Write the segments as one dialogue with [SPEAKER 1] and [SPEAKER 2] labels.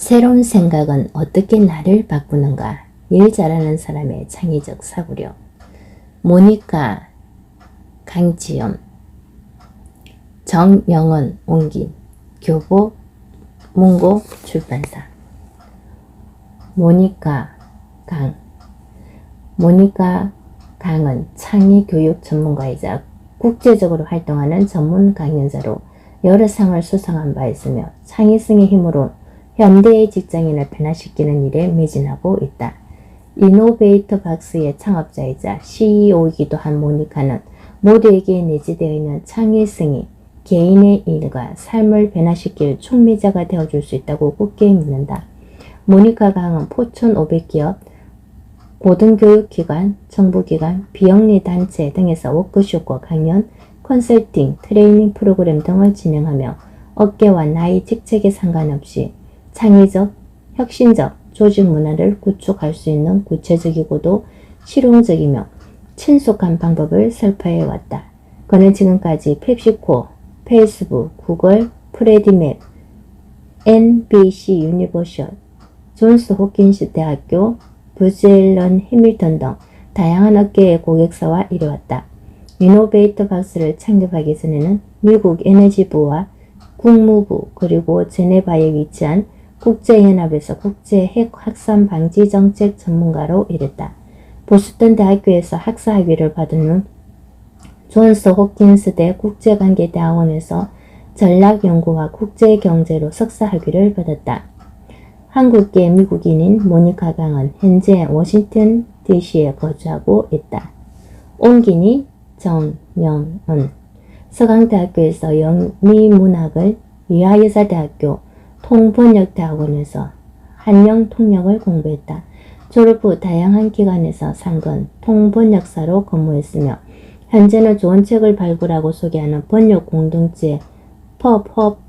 [SPEAKER 1] 새로운 생각은 어떻게 나를 바꾸는가? 일 잘하는 사람의 창의적 사고력. 모니카 강지연, 정영은 옹긴, 교보 문고 출판사. 모니카 강은 창의 교육 전문가이자 국제적으로 활동하는 전문 강연자로 여러 상을 수상한 바 있으며 창의성의 힘으로 현대의 직장인을 변화시키는 일에 매진하고 있다. 이노베이터 박스의 창업자이자 CEO이기도 한 모니카는 모두에게 내재되어 있는 창의성이 개인의 일과 삶을 변화시킬 촉매자가 되어줄 수 있다고 굳게 믿는다. 모니카 강은 포천 500기업, 고등교육기관, 정부기관, 비영리단체 등에서 워크숍과 강연, 컨설팅, 트레이닝 프로그램 등을 진행하며 업계와 나이, 직책에 상관없이 창의적, 혁신적 조직 문화를 구축할 수 있는 구체적이고도 실용적이며 친숙한 방법을 설파해왔다. 그는 지금까지 펩시코, 페이스북, 구글, 프레디맥, NBC 유니버셜, 존스 홉킨스 대학교, 부젤런 해밀턴 등 다양한 업계의 고객사와 일해왔다. 이노베이터 박스를 창립하기 전에는 미국 에너지부와 국무부 그리고 제네바에 위치한 국제연합에서 국제핵 확산 방지 정책 전문가로 일했다. 보스턴 대학교에서 학사 학위를 받은 후 존스 홉킨스대 국제관계대학원에서 전략연구와 국제경제로 석사 학위를 받았다. 한국계 미국인인 모니카 강은 현재 워싱턴 DC에 거주하고 있다. 옹긴이 정영은 서강대학교에서 영미문학을, 유아여자대학교 통번역대학원에서 한영통역을 공부했다. 졸업 후 다양한 기관에서 상근, 통번역사로 근무했으며 현재는 좋은 책을 발굴하고 소개하는 번역 공동체 펍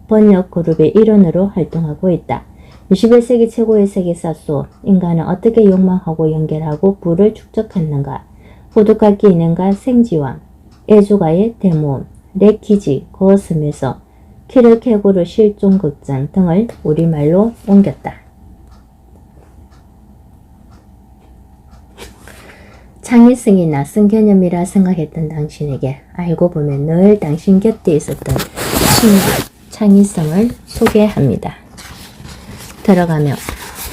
[SPEAKER 1] 번역 그룹의 일원으로 활동하고 있다. 21세기 최고의 세계사 속 인간은 어떻게 욕망하고 연결하고 부를 축적했는가? 호두깎이 인형과 생지왕, 애주가의 대모험, 레키지, 거슴에서 키르케고르 실종극장 등을 우리말로 옮겼다. 창의성이 낯선 개념이라 생각했던 당신에게 알고 보면 늘 당신 곁에 있었던 친구, 창의성을 소개합니다. 들어가며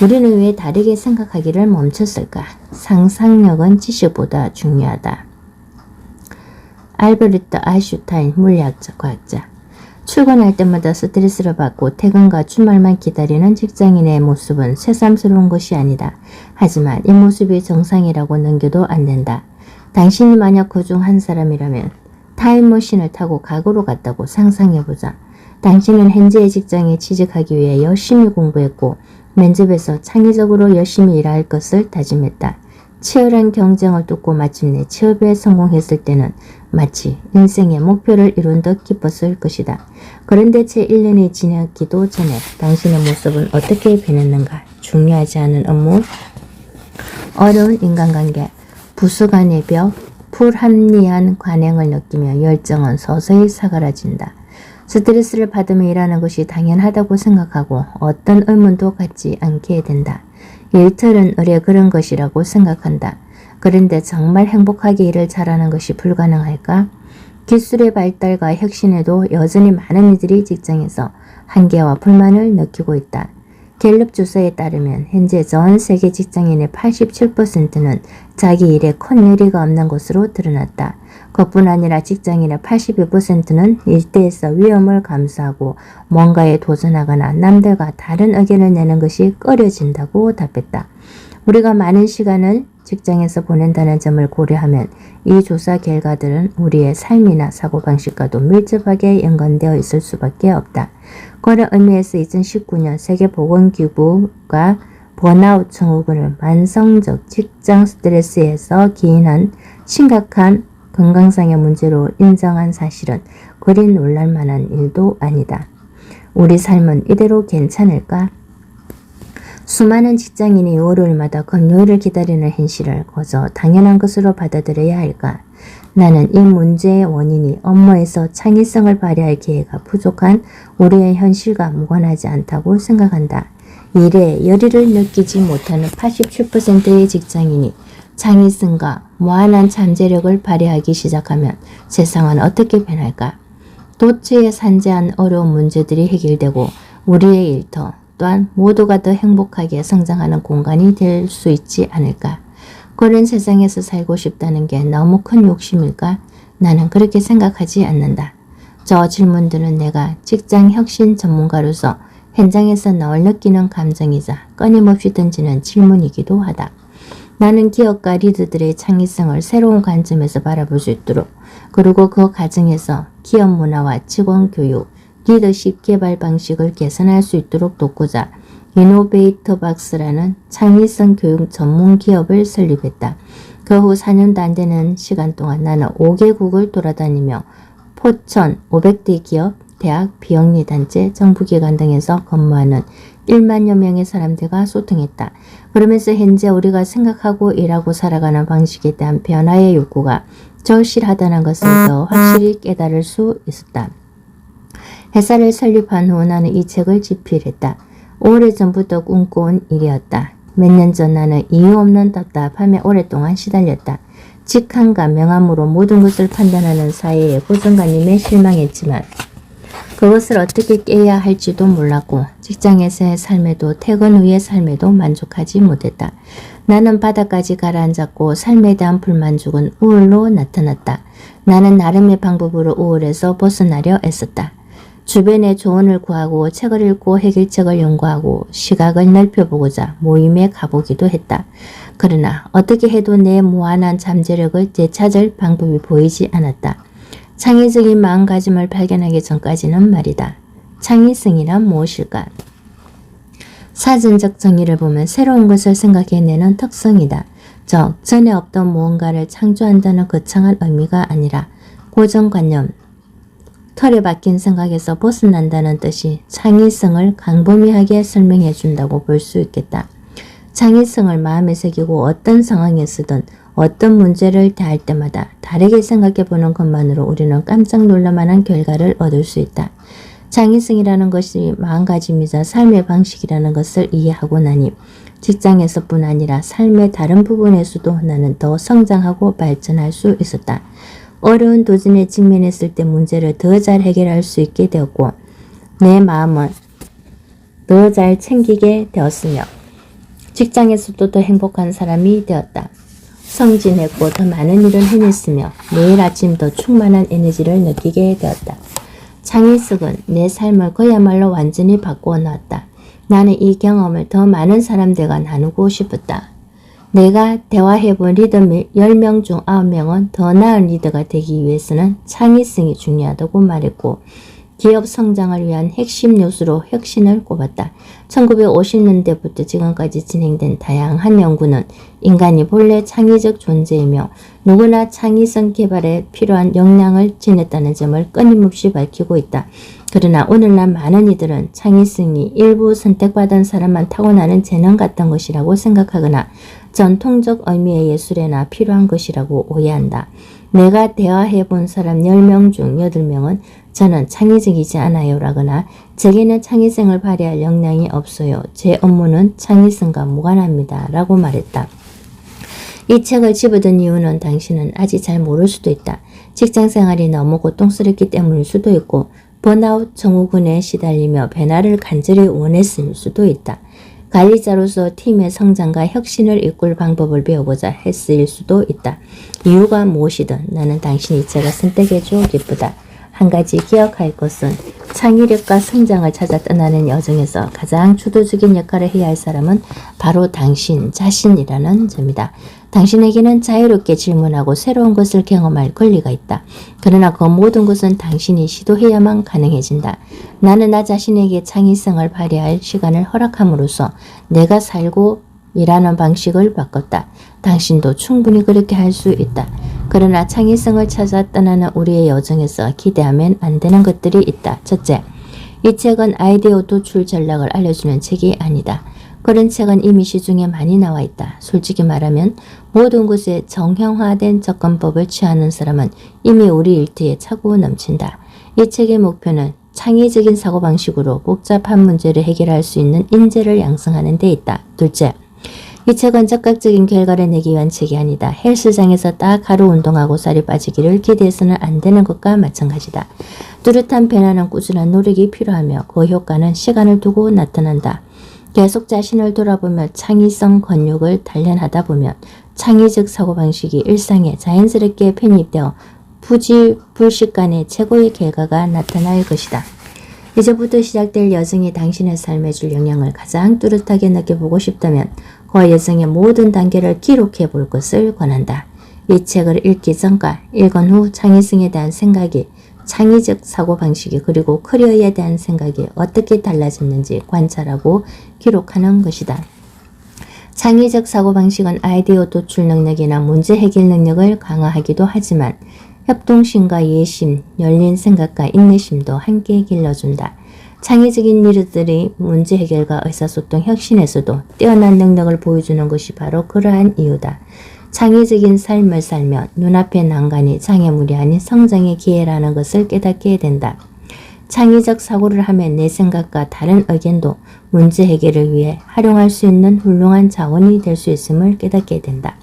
[SPEAKER 1] 우리는 왜 다르게 생각하기를 멈췄을까? 상상력은 지식보다 중요하다. 알베르트 아인슈타인 물리학자, 과학자. 출근할 때마다 스트레스를 받고 퇴근과 주말만 기다리는 직장인의 모습은 새삼스러운 것이 아니다. 하지만 이 모습이 정상이라고 넘겨도 안 된다. 당신이 만약 그중 한 사람이라면 타임머신을 타고 과거로 갔다고 상상해보자. 당신은 현재의 직장에 취직하기 위해 열심히 공부했고 면접에서 창의적으로 열심히 일할 것을 다짐했다. 치열한 경쟁을 뚫고 마침내 취업에 성공했을 때는 마치 인생의 목표를 이룬 듯 기뻤을 것이다. 그런데 채 1년이 지나기도 전에 당신의 모습은 어떻게 변했는가? 중요하지 않은 업무, 어려운 인간관계, 부수 간의 벽, 불합리한 관행을 느끼며 열정은 서서히 사그라진다. 스트레스를 받으며 일하는 것이 당연하다고 생각하고 어떤 의문도 갖지 않게 된다. 일처는 의뢰 그런 것이라고 생각한다. 그런데 정말 행복하게 일을 잘하는 것이 불가능할까? 기술의 발달과 혁신에도 여전히 많은 이들이 직장에서 한계와 불만을 느끼고 있다. 갤럽 조사에 따르면 현재 전 세계 직장인의 87%는 자기 일에 큰 의리가 없는 것으로 드러났다. 그뿐 아니라 직장인의 82%는 일대에서 위험을 감수하고 뭔가에 도전하거나 남들과 다른 의견을 내는 것이 꺼려진다고 답했다. 우리가 많은 시간을 직장에서 보낸다는 점을 고려하면 이 조사 결과들은 우리의 삶이나 사고방식과도 밀접하게 연관되어 있을 수밖에 없다. 그런 의미에서 2019년 세계보건기구가 번아웃 증후군을 만성적 직장 스트레스에서 기인한 심각한 건강상의 문제로 인정한 사실은 그리 놀랄만한 일도 아니다. 우리 삶은 이대로 괜찮을까? 수많은 직장인이 월요일마다 금요일을 기다리는 현실을 거저 당연한 것으로 받아들여야 할까? 나는 이 문제의 원인이 업무에서 창의성을 발휘할 기회가 부족한 우리의 현실과 무관하지 않다고 생각한다. 일에 열의를 느끼지 못하는 87%의 직장인이 창의성과 무한한 잠재력을 발휘하기 시작하면 세상은 어떻게 변할까? 도처에 산재한 어려운 문제들이 해결되고 우리의 일터 또한 모두가 더 행복하게 성장하는 공간이 될 수 있지 않을까? 그런 세상에서 살고 싶다는 게 너무 큰 욕심일까? 나는 그렇게 생각하지 않는다. 저 질문들은 내가 직장 혁신 전문가로서 현장에서 늘 느끼는 감정이자 끊임없이 던지는 질문이기도 하다. 나는 기업가 리더들의 창의성을 새로운 관점에서 바라볼 수 있도록, 그리고 그 과정에서 기업 문화와 직원 교육, 리더십 개발 방식을 개선할 수 있도록 돕고자 이노베이터 박스라는 창의성 교육 전문 기업을 설립했다. 그 후 4년도 안 되는 시간 동안 나는 5개국을 돌아다니며 포천 500대 기업, 대학, 비영리 단체, 정부기관 등에서 근무하는 1만여 명의 사람들과 소통했다. 그러면서 현재 우리가 생각하고 일하고 살아가는 방식에 대한 변화의 욕구가 절실하다는 것을 더 확실히 깨달을 수 있었다. 회사를 설립한 후 나는 이 책을 집필했다. 오래전부터 꿈꿔온 일이었다. 몇 년 전 나는 이유 없는 답답함에 오랫동안 시달렸다. 직함과 명함으로 모든 것을 판단하는 사회의 고정관념에 실망했지만 그것을 어떻게 깨야 할지도 몰랐고 직장에서의 삶에도 퇴근 후의 삶에도 만족하지 못했다. 나는 바닥까지 가라앉았고 삶에 대한 불만족은 우울로 나타났다. 나는 나름의 방법으로 우울에서 벗어나려 애썼다. 주변에 조언을 구하고 책을 읽고 해결책을 연구하고 시각을 넓혀보고자 모임에 가보기도 했다. 그러나 어떻게 해도 내 무한한 잠재력을 되찾을 방법이 보이지 않았다. 창의적인 마음가짐을 발견하기 전까지는 말이다. 창의성이란 무엇일까? 사전적 정의를 보면 새로운 것을 생각해내는 특성이다. 즉, 전에 없던 무언가를 창조한다는 거창한 의미가 아니라 고정관념, 틀에 박힌 생각에서 벗어난다는 뜻이 창의성을 광범위하게 설명해 준다고 볼 수 있겠다. 창의성을 마음에 새기고 어떤 상황에서든 어떤 문제를 대할 때마다 다르게 생각해보는 것만으로 우리는 깜짝 놀랄만한 결과를 얻을 수 있다. 창의성이라는 것이 마음가짐이자 삶의 방식이라는 것을 이해하고 나니 직장에서뿐 아니라 삶의 다른 부분에서도 나는 더 성장하고 발전할 수 있었다. 어려운 도전에 직면했을 때 문제를 더 잘 해결할 수 있게 되었고 내 마음은 더 잘 챙기게 되었으며 직장에서도 더 행복한 사람이 되었다. 성진했고 더 많은 일을 해냈으며 매일 아침 더 충만한 에너지를 느끼게 되었다. 창의성은 내 삶을 그야말로 완전히 바꾸어 놓았다. 나는 이 경험을 더 많은 사람들과 나누고 싶었다. 내가 대화해본 리더 10명 중 9명은 더 나은 리더가 되기 위해서는 창의성이 중요하다고 말했고 기업 성장을 위한 핵심 요소로 혁신을 꼽았다. 1950년대부터 지금까지 진행된 다양한 연구는 인간이 본래 창의적 존재이며 누구나 창의성 개발에 필요한 역량을 지녔다는 점을 끊임없이 밝히고 있다. 그러나 오늘날 많은 이들은 창의성이 일부 선택받은 사람만 타고나는 재능 같은 것이라고 생각하거나 전통적 의미의 예술에나 필요한 것이라고 오해한다. 내가 대화해본 사람 10명 중 8명은 저는 창의적이지 않아요 라거나 제게는 창의성을 발휘할 역량이 없어요. 제 업무는 창의성과 무관합니다 라고 말했다. 이 책을 집어든 이유는 당신은 아직 잘 모를 수도 있다. 직장생활이 너무 고통스럽기 때문일 수도 있고 번아웃 증후군에 시달리며 변화를 간절히 원했을 수도 있다. 관리자로서 팀의 성장과 혁신을 이끌 방법을 배우고자 했을 수도 있다. 이유가 무엇이든 나는 당신이 제가 선택해줘 기쁘다. 한 가지 기억할 것은 창의력과 성장을 찾아 떠나는 여정에서 가장 주도적인 역할을 해야 할 사람은 바로 당신 자신이라는 점이다. 당신에게는 자유롭게 질문하고 새로운 것을 경험할 권리가 있다. 그러나 그 모든 것은 당신이 시도해야만 가능해진다. 나는 나 자신에게 창의성을 발휘할 시간을 허락함으로써 내가 살고 일하는 방식을 바꿨다. 당신도 충분히 그렇게 할 수 있다. 그러나 창의성을 찾아 떠나는 우리의 여정에서 기대하면 안 되는 것들이 있다. 첫째, 이 책은 아이디어 도출 전략을 알려주는 책이 아니다. 그런 책은 이미 시중에 많이 나와 있다. 솔직히 말하면 모든 곳에 정형화된 접근법을 취하는 사람은 이미 우리 일터에 차고 넘친다. 이 책의 목표는 창의적인 사고방식으로 복잡한 문제를 해결할 수 있는 인재를 양성하는 데 있다. 둘째, 이 책은 즉각적인 결과를 내기 위한 책이 아니다. 헬스장에서 딱 하루 운동하고 살이 빠지기를 기대해서는 안 되는 것과 마찬가지다. 뚜렷한 변화는 꾸준한 노력이 필요하며 그 효과는 시간을 두고 나타난다. 계속 자신을 돌아보며 창의성 권육을 단련하다 보면 창의적 사고방식이 일상에 자연스럽게 편입되어 부지불식간에 최고의 결과가 나타날 것이다. 이제부터 시작될 여정이 당신의 삶에 줄 영향을 가장 뚜렷하게 느껴보고 싶다면 그 여정의 모든 단계를 기록해 볼 것을 권한다. 이 책을 읽기 전과 읽은 후 창의성에 대한 생각이, 창의적 사고방식이 그리고 커리어에 대한 생각이 어떻게 달라졌는지 관찰하고 기록하는 것이다. 창의적 사고방식은 아이디어 도출 능력이나 문제 해결 능력을 강화하기도 하지만 협동심과 이해심, 열린 생각과 인내심도 함께 길러준다. 창의적인 일들이 문제 해결과 의사소통 혁신에서도 뛰어난 능력을 보여주는 것이 바로 그러한 이유다. 창의적인 삶을 살며 눈앞의 난관이 장애물이 아닌 성장의 기회라는 것을 깨닫게 된다. 창의적 사고를 하면 내 생각과 다른 의견도 문제 해결을 위해 활용할 수 있는 훌륭한 자원이 될 수 있음을 깨닫게 된다.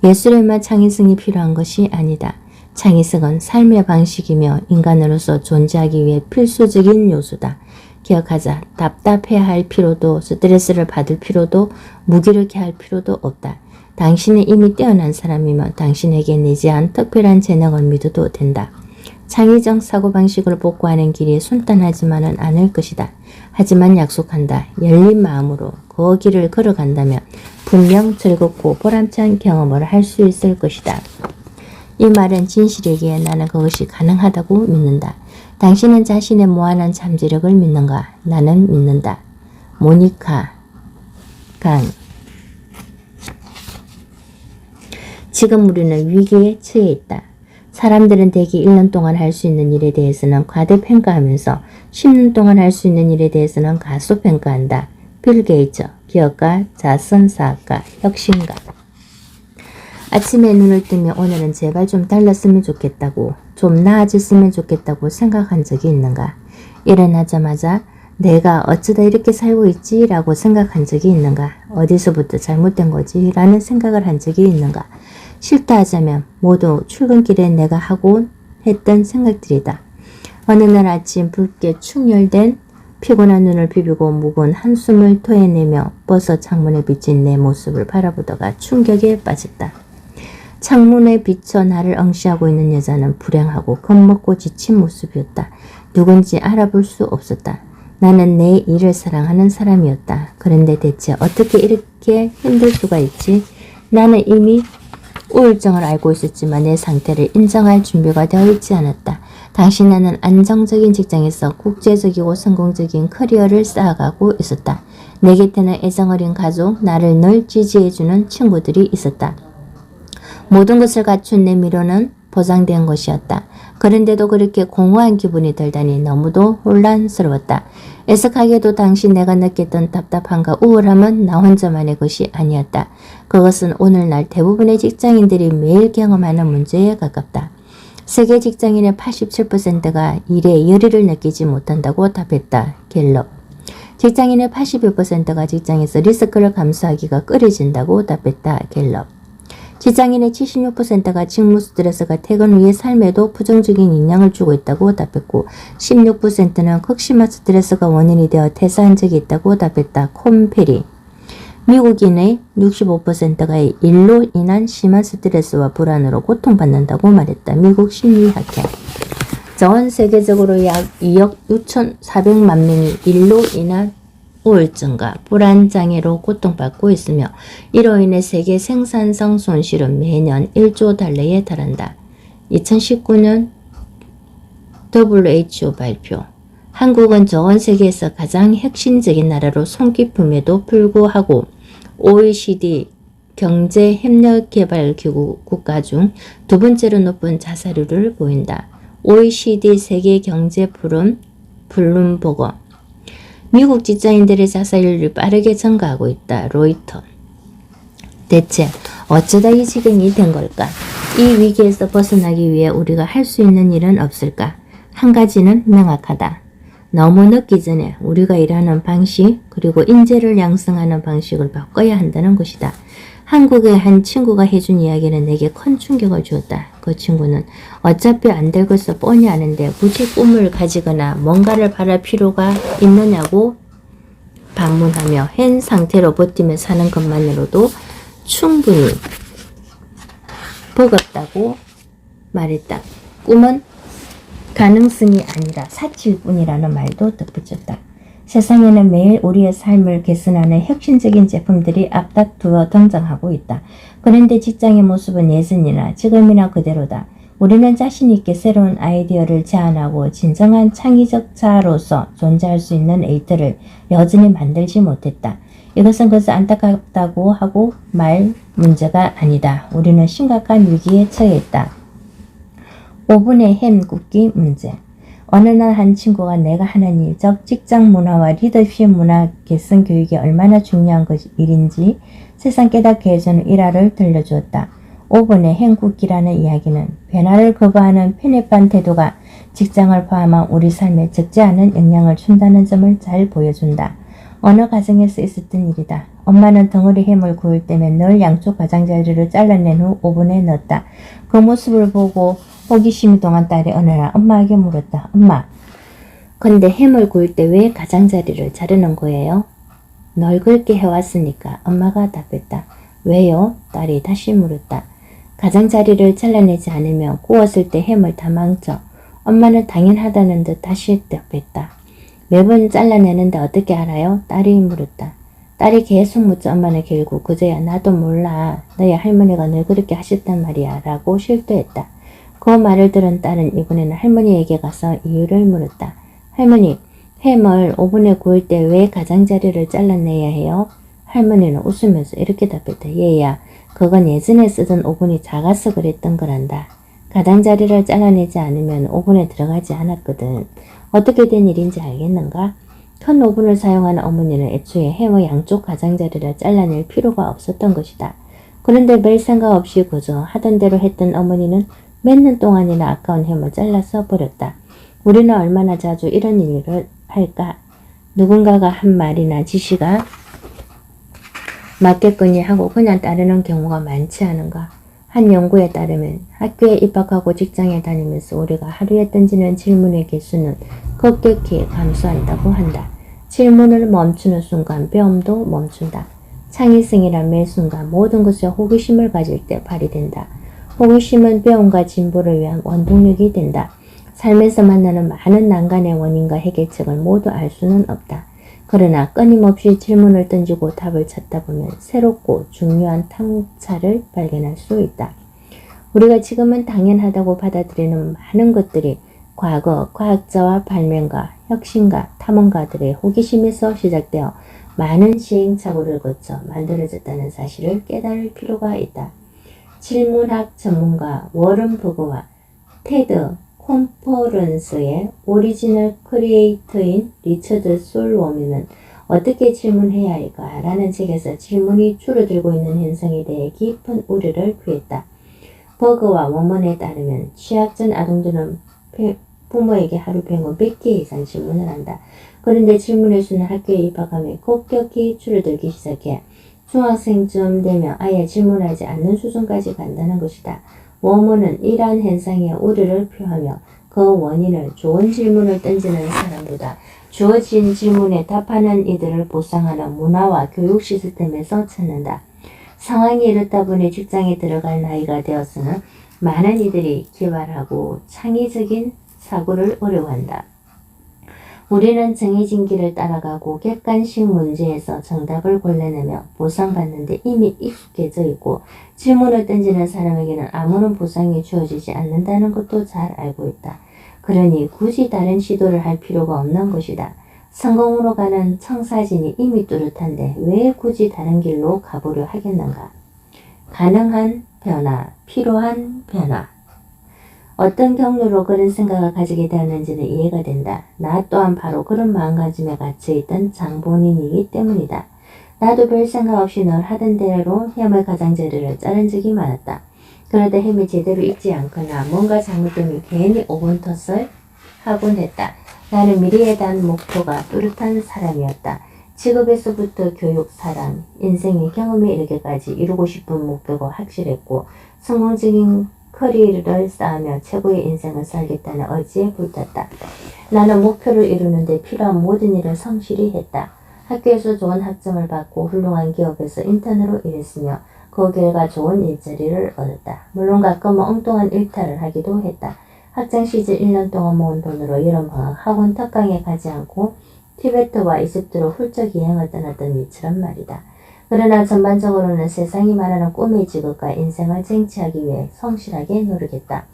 [SPEAKER 1] 예술에만 창의성이 필요한 것이 아니다. 창의성은 삶의 방식이며 인간으로서 존재하기 위해 필수적인 요소다. 기억하자. 답답해야 할 필요도, 스트레스를 받을 필요도, 무기력해 할 필요도 없다. 당신은 이미 뛰어난 사람이며 당신에게 내재한 특별한 재능을 믿어도 된다. 창의적 사고방식을 복구하는 길이 순탄하지만은 않을 것이다. 하지만 약속한다. 열린 마음으로 그 길을 걸어간다면 분명 즐겁고 보람찬 경험을 할 수 있을 것이다. 이 말은 진실이기에 나는 그것이 가능하다고 믿는다. 당신은 자신의 무한한 잠재력을 믿는가? 나는 믿는다. 모니카 강. 지금 우리는 위기에 처해 있다. 사람들은 대기 1년 동안 할 수 있는 일에 대해서는 과대평가하면서 10년 동안 할 수 있는 일에 대해서는 가소평가한다. 빌 게이츠, 기업가, 자선사학가, 혁신가. 아침에 눈을 뜨며 오늘은 제발 좀 달랐으면 좋겠다고, 좀 나아졌으면 좋겠다고 생각한 적이 있는가? 일어나자마자 내가 어쩌다 이렇게 살고 있지? 라고 생각한 적이 있는가? 어디서부터 잘못된 거지? 라는 생각을 한 적이 있는가? 싫다 하자면 모두 출근길에 내가 하고 했던 생각들이다. 어느 날 아침 붉게 충혈된 피곤한 눈을 비비고 무거운 한숨을 토해내며 버섯 창문에 비친 내 모습을 바라보다가 충격에 빠졌다. 창문에 비쳐 나를 응시하고 있는 여자는 불행하고 겁먹고 지친 모습이었다. 누군지 알아볼 수 없었다. 나는 내 일을 사랑하는 사람이었다. 그런데 대체 어떻게 이렇게 힘들 수가 있지? 나는 이미 우울증을 알고 있었지만 내 상태를 인정할 준비가 되어 있지 않았다. 당시 나는 안정적인 직장에서 국제적이고 성공적인 커리어를 쌓아가고 있었다. 내 곁에는 애정어린 가족, 나를 늘 지지해주는 친구들이 있었다. 모든 것을 갖춘 내 미로는 보장된 것이었다. 그런데도 그렇게 공허한 기분이 들다니 너무도 혼란스러웠다. 애석하게도 당시 내가 느꼈던 답답함과 우울함은 나 혼자만의 것이 아니었다. 그것은 오늘날 대부분의 직장인들이 매일 경험하는 문제에 가깝다. 세계 직장인의 87%가 일에 열의를 느끼지 못한다고 답했다. 갤럽. 직장인의 82%가 직장에서 리스크를 감수하기가 꺼려진다고 답했다. 갤럽. 직장인의 76%가 직무 스트레스가 퇴근 후의 삶에도 부정적인 영향을 주고 있다고 답했고 16%는 극심한 스트레스가 원인이 되어 퇴사한 적이 있다고 답했다. 콤페리. 미국인의 65%가 일로 인한 심한 스트레스와 불안으로 고통받는다고 말했다. 미국 심리학회. 전 세계적으로 약 2억 6,400만 명이 일로 인한 우울증과 불안장애로 고통받고 있으며 이로 인해 세계 생산성 손실은 매년 1조 달러에 달한다. 2019년 WHO 발표. 한국은 전 세계에서 가장 혁신적인 나라로 손꼽힘에도 불구하고 OECD 경제협력개발기구 국가 중 두 번째로 높은 자살률을 보인다. OECD 세계경제포럼 블룸버그. 미국 직장인들의 자살률이 빠르게 증가하고 있다. 로이터. 대체 어쩌다 이 지경이 된 걸까? 이 위기에서 벗어나기 위해 우리가 할 수 있는 일은 없을까? 한 가지는 명확하다. 너무 늦기 전에 우리가 일하는 방식 그리고 인재를 양성하는 방식을 바꿔야 한다는 것이다. 한국의 한 친구가 해준 이야기는 내게 큰 충격을 주었다. 그 친구는 어차피 안 될 것을 뻔히 아는데 굳이 꿈을 가지거나 뭔가를 바랄 필요가 있느냐고 반문하며 현 상태로 버티며 사는 것만으로도 충분히 버겁다고 말했다. 꿈은 가능성이 아니라 사치일 뿐이라는 말도 덧붙였다. 세상에는 매일 우리의 삶을 개선하는 혁신적인 제품들이 앞다투어 등장하고 있다. 그런데 직장의 모습은 예전이나 지금이나 그대로다. 우리는 자신 있게 새로운 아이디어를 제안하고 진정한 창의적 자로서 존재할 수 있는 에이터를 여전히 만들지 못했다. 이것은 그저 안타깝다고 하고 말 문제가 아니다. 우리는 심각한 위기에 처해 있다. 5분의 햄 굽기 문제. 어느 날 한 친구가 내가 하는 일, 즉 직장 문화와 리더십 문화 개선 교육이 얼마나 중요한 일인지 세상 깨닫게 해주는 일화를 들려주었다. 5분의 햄 굽기라는 이야기는 변화를 거부하는 편협한 태도가 직장을 포함한 우리 삶에 적지 않은 영향을 준다는 점을 잘 보여준다. 어느 가정에서 있었던 일이다. 엄마는 덩어리 햄을 구울 때면 늘 양쪽 가장자리를 잘라낸 후 오븐에 넣었다. 그 모습을 보고 호기심이 동한 딸이 어느 날 엄마에게 물었다. 엄마, 근데 햄을 구울 때 왜 가장자리를 자르는 거예요? 널그럽게 해왔으니까. 엄마가 답했다. 왜요? 딸이 다시 물었다. 가장자리를 잘라내지 않으면 구웠을 때 햄을 다 망쳐. 엄마는 당연하다는 듯 다시 답했다. 매번 잘라내는데 어떻게 알아요? 딸이 물었다. 딸이 계속 묻자 엄마는 결국 그저야 나도 몰라. 너희 할머니가 늘 그렇게 하셨단 말이야. 라고 실토했다. 그 말을 들은 딸은 이번에는 할머니에게 가서 이유를 물었다. 할머니, 햄을 오븐에 구울 때 왜 가장자리를 잘라내야 해요? 할머니는 웃으면서 이렇게 답했다. 얘야, 그건 예전에 쓰던 오븐이 작아서 그랬던 거란다. 가장자리를 잘라내지 않으면 오븐에 들어가지 않았거든. 어떻게 된 일인지 알겠는가? 큰 오븐을 사용하는 어머니는 애초에 햄의 양쪽 가장자리를 잘라낼 필요가 없었던 것이다. 그런데 별 생각 없이 그저 하던 대로 했던 어머니는 몇 년 동안이나 아까운 햄을 잘라서 버렸다. 우리는 얼마나 자주 이런 일을 할까? 누군가가 한 말이나 지시가 맞겠거니 하고 그냥 따르는 경우가 많지 않은가? 한 연구에 따르면 학교에 입학하고 직장에 다니면서 우리가 하루에 던지는 질문의 개수는 급격히 감소한다고 한다. 질문을 멈추는 순간 배움도 멈춘다. 창의성이란 매 순간 모든 것에 호기심을 가질 때 발휘된다. 호기심은 배움과 진보를 위한 원동력이 된다. 삶에서 만나는 많은 난관의 원인과 해결책을 모두 알 수는 없다. 그러나 끊임없이 질문을 던지고 답을 찾다 보면 새롭고 중요한 탐찰을 발견할 수 있다. 우리가 지금은 당연하다고 받아들이는 많은 것들이 과거 과학자와 발명가, 혁신가, 탐험가들의 호기심에서 시작되어 많은 시행착오를 거쳐 만들어졌다는 사실을 깨달을 필요가 있다. 질문학 전문가 워런 버거와 테드 콘퍼런스의 오리지널 크리에이터인 리처드 솔워먼은 어떻게 질문해야 할까? 라는 책에서 질문이 줄어들고 있는 현상에 대해 깊은 우려를 표했다. 버거와 워먼에 따르면 취학 전 아동들은 부모에게 하루 평균 100개 이상 질문을 한다. 그런데 질문의 수는 학교에 입학하며 급격히 줄어들기 시작해 중학생쯤 되면 아예 질문하지 않는 수준까지 간다는 것이다. 워먼은 이러한 현상에 우려를 표하며 그 원인을 좋은 질문을 던지는 사람보다 주어진 질문에 답하는 이들을 보상하는 문화와 교육 시스템에서 찾는다. 상황이 이렇다 보니 직장에 들어갈 나이가 되어서는 많은 이들이 개발하고 창의적인 사고를 어려워한다. 우리는 정해진 길을 따라가고 객관식 문제에서 정답을 골라내며 보상받는데 이미 익숙해져 있고 질문을 던지는 사람에게는 아무런 보상이 주어지지 않는다는 것도 잘 알고 있다. 그러니 굳이 다른 시도를 할 필요가 없는 것이다. 성공으로 가는 청사진이 이미 뚜렷한데 왜 굳이 다른 길로 가보려 하겠는가? 가능한 변화, 필요한 변화. 어떤 경로로 그런 생각을 가지게 되었는지는 이해가 된다. 나 또한 바로 그런 마음가짐에 갇혀있던 장본인이기 때문이다. 나도 별 생각 없이 늘 하던 대로 해물 가장자리를 자른 적이 많았다. 그러다 햄이 제대로 익지 않거나 뭔가 잘못되면 괜히 5분 텃을 하곤 했다. 나는 미래에 대한 목표가 뚜렷한 사람이었다. 직업에서부터 교육, 사랑, 인생의 경험에 이르기까지 이루고 싶은 목표가 확실했고 성공적인 커리어를 쌓으며 최고의 인생을 살겠다는 의지에 불탔다. 나는 목표를 이루는데 필요한 모든 일을 성실히 했다. 학교에서 좋은 학점을 받고 훌륭한 기업에서 인턴으로 일했으며 그 결과 좋은 일자리를 얻었다. 물론 가끔은 엉뚱한 일탈을 하기도 했다. 학창 시절 1년 동안 모은 돈으로 여름방학 학원 특강에 가지 않고 티베트와 이집트로 훌쩍 여행을 떠났던 미처럼 말이다. 그러나 전반적으로는 세상이 말하는 꿈의 직업과 인생을 쟁취하기 위해 성실하게 노력했다.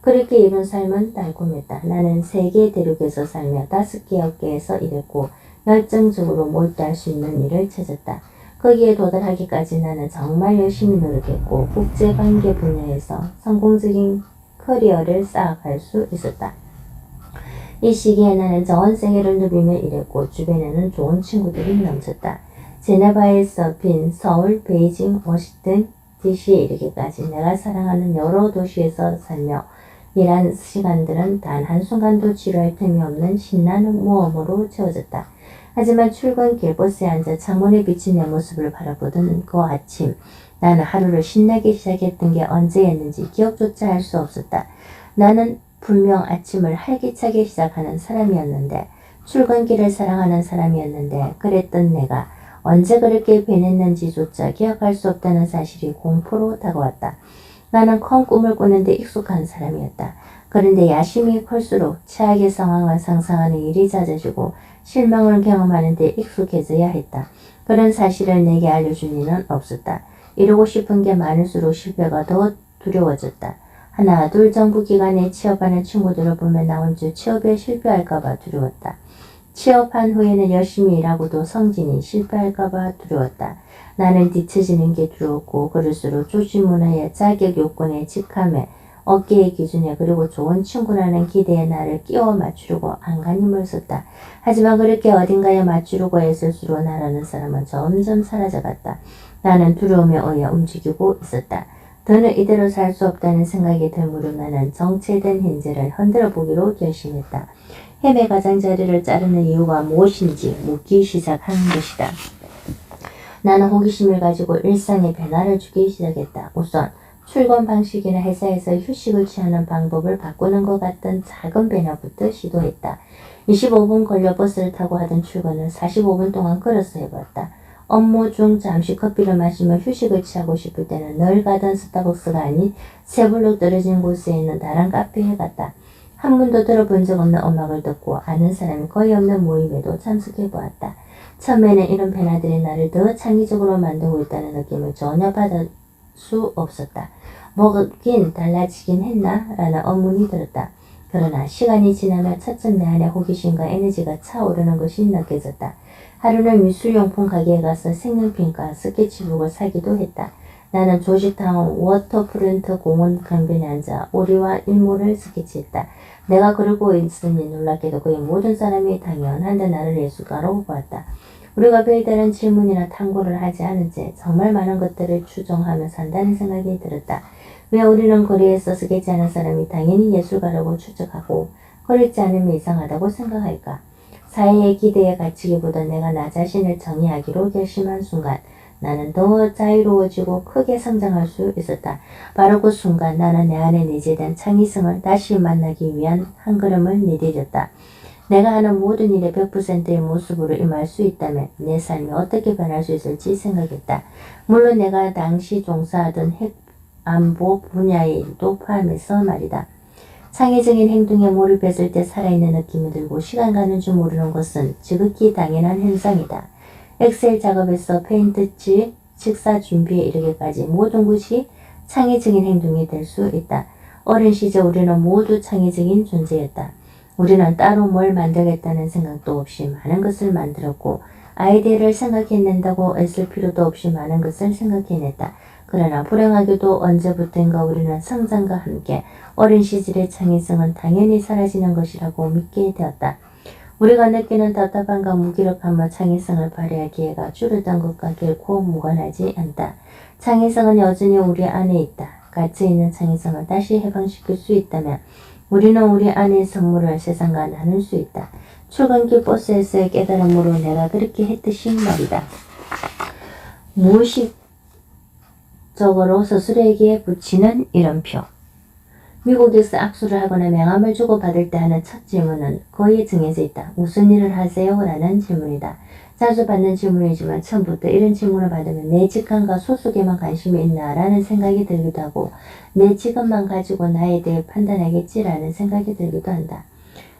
[SPEAKER 1] 그렇게 이룬 삶은 달콤했다. 나는 3개 대륙에서 살며 5개 업계에서 일했고 열정적으로 몰두할 수 있는 일을 찾았다. 거기에 도달하기까지 나는 정말 열심히 노력했고 국제관계 분야에서 성공적인 커리어를 쌓아갈 수 있었다. 이 시기에 나는 전 세계를 누비며 일했고 주변에는 좋은 친구들이 넘쳤다. 제네바에서 빈 서울, 베이징, 워싱턴, DC에 이르기까지 내가 사랑하는 여러 도시에서 살며 일한 시간들은 단 한순간도 지루할 틈이 없는 신나는 모험으로 채워졌다. 하지만 출근길 버스에 앉아 창문에 비친 내 모습을 바라보던 그 아침, 나는 하루를 신나게 시작했던 게 언제였는지 기억조차 할 수 없었다. 나는 분명 아침을 활기차게 시작하는 사람이었는데, 출근길을 사랑하는 사람이었는데, 그랬던 내가 언제 그렇게 변했는지조차 기억할 수 없다는 사실이 공포로 다가왔다. 나는 큰 꿈을 꾸는데 익숙한 사람이었다. 그런데 야심이 클수록 최악의 상황을 상상하는 일이 잦아지고 실망을 경험하는 데 익숙해져야 했다. 그런 사실을 내게 알려준 이는 없었다. 이루고 싶은 게 많을수록 실패가 더 두려워졌다. 하나, 둘 정부 기관에 취업하는 친구들을 보며 나 혼자 취업에 실패할까봐 두려웠다. 취업한 후에는 열심히 일하고도 성진이 실패할까봐 두려웠다. 나는 뒤처지는 게 두려웠고 그럴수록 조직 문화의 자격 요건에 직함에 어깨의 기준에 그리고 좋은 친구라는 기대에 나를 끼워 맞추려고 안간힘을 썼다. 하지만 그렇게 어딘가에 맞추려고 애쓸수록 나라는 사람은 점점 사라져갔다. 나는 두려움에 의해 움직이고 있었다. 더는 이대로 살 수 없다는 생각이 들 무렵 나는 정체된 현재를 흔들어 보기로 결심했다. 햄의 가장자리를 자르는 이유가 무엇인지 묻기 시작하는 것이다. 나는 호기심을 가지고 일상에 변화를 주기 시작했다. 우선 출근 방식이나 회사에서 휴식을 취하는 방법을 바꾸는 것 같던 작은 변화부터 시도했다. 25분 걸려 버스를 타고 하던 출근을 45분 동안 걸어서 해봤다. 업무 중 잠시 커피를 마시며 휴식을 취하고 싶을 때는 늘 가던 스타벅스가 아닌 세블록 떨어진 곳에 있는 다른 카페에 갔다. 한 번도 들어본 적 없는 음악을 듣고 아는 사람이 거의 없는 모임에도 참석해보았다. 처음에는 이런 변화들이 나를 더 창의적으로 만들고 있다는 느낌을 전혀 받을 수 없었다. 뭐긴 달라지긴 했나? 라는 의문이 들었다. 그러나 시간이 지나며 차츰 내 안에 호기심과 에너지가 차오르는 것이 느껴졌다. 하루는 미술용품 가게에 가서 색연필과 스케치북을 사기도 했다. 나는 조지타운 워터프론트 공원 강변에 앉아 오리와 일몰을 스케치했다. 내가 그러고 있으니 놀랍게도 거의 모든 사람이 당연한 듯 나를 예술가로 보았다. 우리가 별다른 질문이나 탐구를 하지 않은 채 정말 많은 것들을 추정하며 산다는 생각이 들었다. 왜 우리는 거리에서 스케치하는 사람이 당연히 예술가라고 추측하고 그렇지 않으면 이상하다고 생각할까? 사회의 기대에 갇히기보다 내가 나 자신을 정의하기로 결심한 순간 나는 더 자유로워지고 크게 성장할 수 있었다. 바로 그 순간 나는 내 안에 내재된 창의성을 다시 만나기 위한 한 걸음을 내디뎠다. 내가 하는 모든 일에 100%의 모습으로 임할 수 있다면 내 삶이 어떻게 변할 수 있을지 생각했다. 물론 내가 당시 종사하던 핵안보 분야의 일도 포함해서 말이다. 창의적인 행동에 몰입했을 때 살아있는 느낌이 들고 시간 가는 줄 모르는 것은 지극히 당연한 현상이다. 엑셀 작업에서 페인트 칠, 식사 준비에 이르기까지 모든 것이 창의적인 행동이 될 수 있다. 어린 시절 우리는 모두 창의적인 존재였다. 우리는 따로 뭘 만들겠다는 생각도 없이 많은 것을 만들었고 아이디어를 생각해낸다고 애쓸 필요도 없이 많은 것을 생각해냈다. 그러나 불행하게도 언제부터인가 우리는 성장과 함께 어린 시절의 창의성은 당연히 사라지는 것이라고 믿게 되었다. 우리가 느끼는 답답함과 무기력함과 창의성을 발휘할 기회가 줄어든 것과 결코 무관하지 않다. 창의성은 여전히 우리 안에 있다. 갇혀있는 창의성을 다시 해방시킬 수 있다면 우리는 우리 안의 선물을 세상과 나눌 수 있다. 출근길 버스에서의 깨달음으로 내가 그렇게 했듯이 말이다. 무의식적으로 스스로에게 붙이는 이름표. 미국에서 악수를 하거나 명함을 주고받을 때 하는 첫 질문은 거의 정해져 있다. 무슨 일을 하세요? 라는 질문이다. 자주 받는 질문이지만 처음부터 이런 질문을 받으면 내 직함과 소속에만 관심이 있나 라는 생각이 들기도 하고 내 직업만 가지고 나에 대해 판단하겠지 라는 생각이 들기도 한다.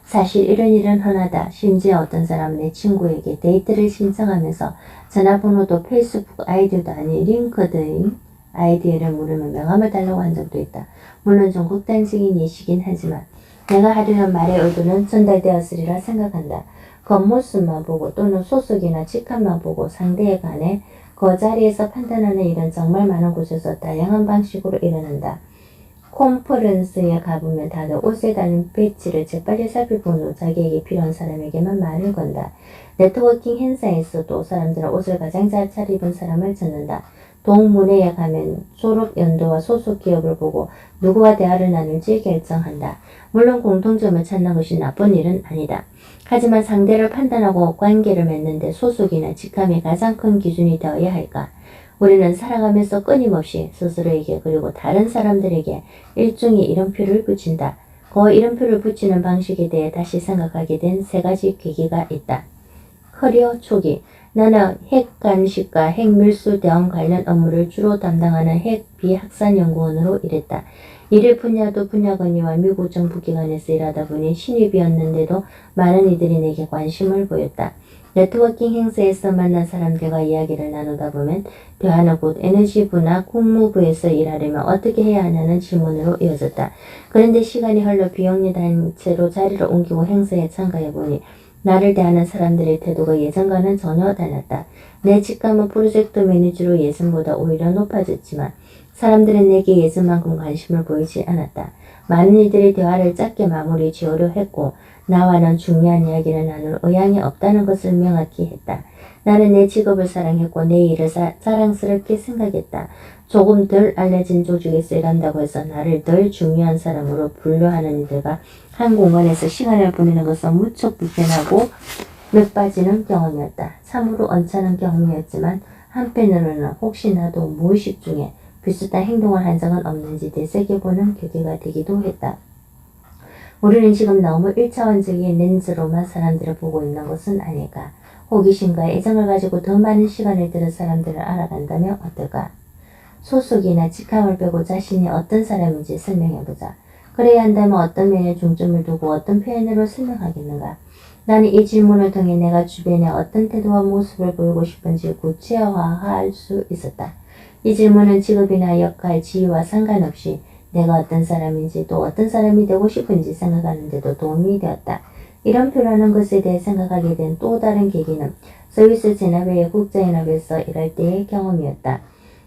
[SPEAKER 1] 사실 이런 일은 흔하다. 심지어 어떤 사람은 내 친구에게 데이트를 신청하면서 전화번호도 페이스북 아이디도 아닌 링크드인 아이디를 물으면 명함을 달라고 한 적도 있다. 물론 좀 극단적인 예시긴 하지만 내가 하려는 말의 의도는 전달되었으리라 생각한다. 겉모습만 보고 또는 소속이나 직함만 보고 상대에 관해 그 자리에서 판단하는 일은 정말 많은 곳에서 다양한 방식으로 일어난다. 콘퍼런스에 가보면 다들 옷에 달린 배지를 재빨리 살펴본 후 자기에게 필요한 사람에게만 말을 건다. 네트워킹 행사에서도 사람들은 옷을 가장 잘 차려입은 사람을 찾는다. 동문회에 가면 졸업 연도와 소속 기업을 보고 누구와 대화를 나눌지 결정한다. 물론 공통점을 찾는 것이 나쁜 일은 아니다. 하지만 상대를 판단하고 관계를 맺는데 소속이나 직함이 가장 큰 기준이 되어야 할까? 우리는 살아가면서 끊임없이 스스로에게 그리고 다른 사람들에게 일종의 이름표를 붙인다. 그 이름표를 붙이는 방식에 대해 다시 생각하게 된 세 가지 계기가 있다. 커리어 초기, 나는 핵간식과 핵밀수 대응 관련 업무를 주로 담당하는 핵 비확산연구원으로 일했다. 일의 분야도 분야건의와 미국 정부기관에서 일하다 보니 신입이었는데도 많은 이들이 내게 관심을 보였다. 네트워킹 행사에서 만난 사람들과 이야기를 나누다 보면 대화는 곧 에너지부나 국무부에서 일하려면 어떻게 해야 하냐는 질문으로 이어졌다. 그런데 시간이 흘러 비영리 단체로 자리를 옮기고 행사에 참가해보니 나를 대하는 사람들의 태도가 예전과는 전혀 달랐다. 내 직감은 프로젝트 매니저로 예전보다 오히려 높아졌지만 사람들은 내게 예전만큼 관심을 보이지 않았다. 많은 이들이 대화를 짧게 마무리 지으려 했고 나와는 중요한 이야기를 나눌 의향이 없다는 것을 명확히 했다. 나는 내 직업을 사랑했고 내 일을 자랑스럽게 생각했다. 조금 덜 알려진 조직에서 일한다고 해서 나를 덜 중요한 사람으로 분류하는 이들과 한 공간에서 시간을 보내는 것은 무척 불편하고 몇 빠지는 경험이었다. 참으로 언짢은 경험이었지만 한편으로는 혹시나도 무의식 중에 비슷한 행동을 한 적은 없는지 되새겨보는 계기가 되기도 했다. 우리는 지금 너무 1차원적인 렌즈로만 사람들을 보고 있는 것은 아닐까. 호기심과 애정을 가지고 더 많은 시간을 들여 사람들을 알아간다면 어떨까? 소속이나 직함을 빼고 자신이 어떤 사람인지 설명해보자. 그래야 한다면 어떤 면에 중점을 두고 어떤 표현으로 설명하겠는가? 나는 이 질문을 통해 내가 주변에 어떤 태도와 모습을 보이고 싶은지 구체화할 수 있었다. 이 질문은 직업이나 역할, 지위와 상관없이 내가 어떤 사람인지 또 어떤 사람이 되고 싶은지 생각하는 데도 도움이 되었다. 이런 표라는 것에 대해 생각하게 된 또 다른 계기는 스위스 제네바의 국제연합에서 일할 때의 경험이었다.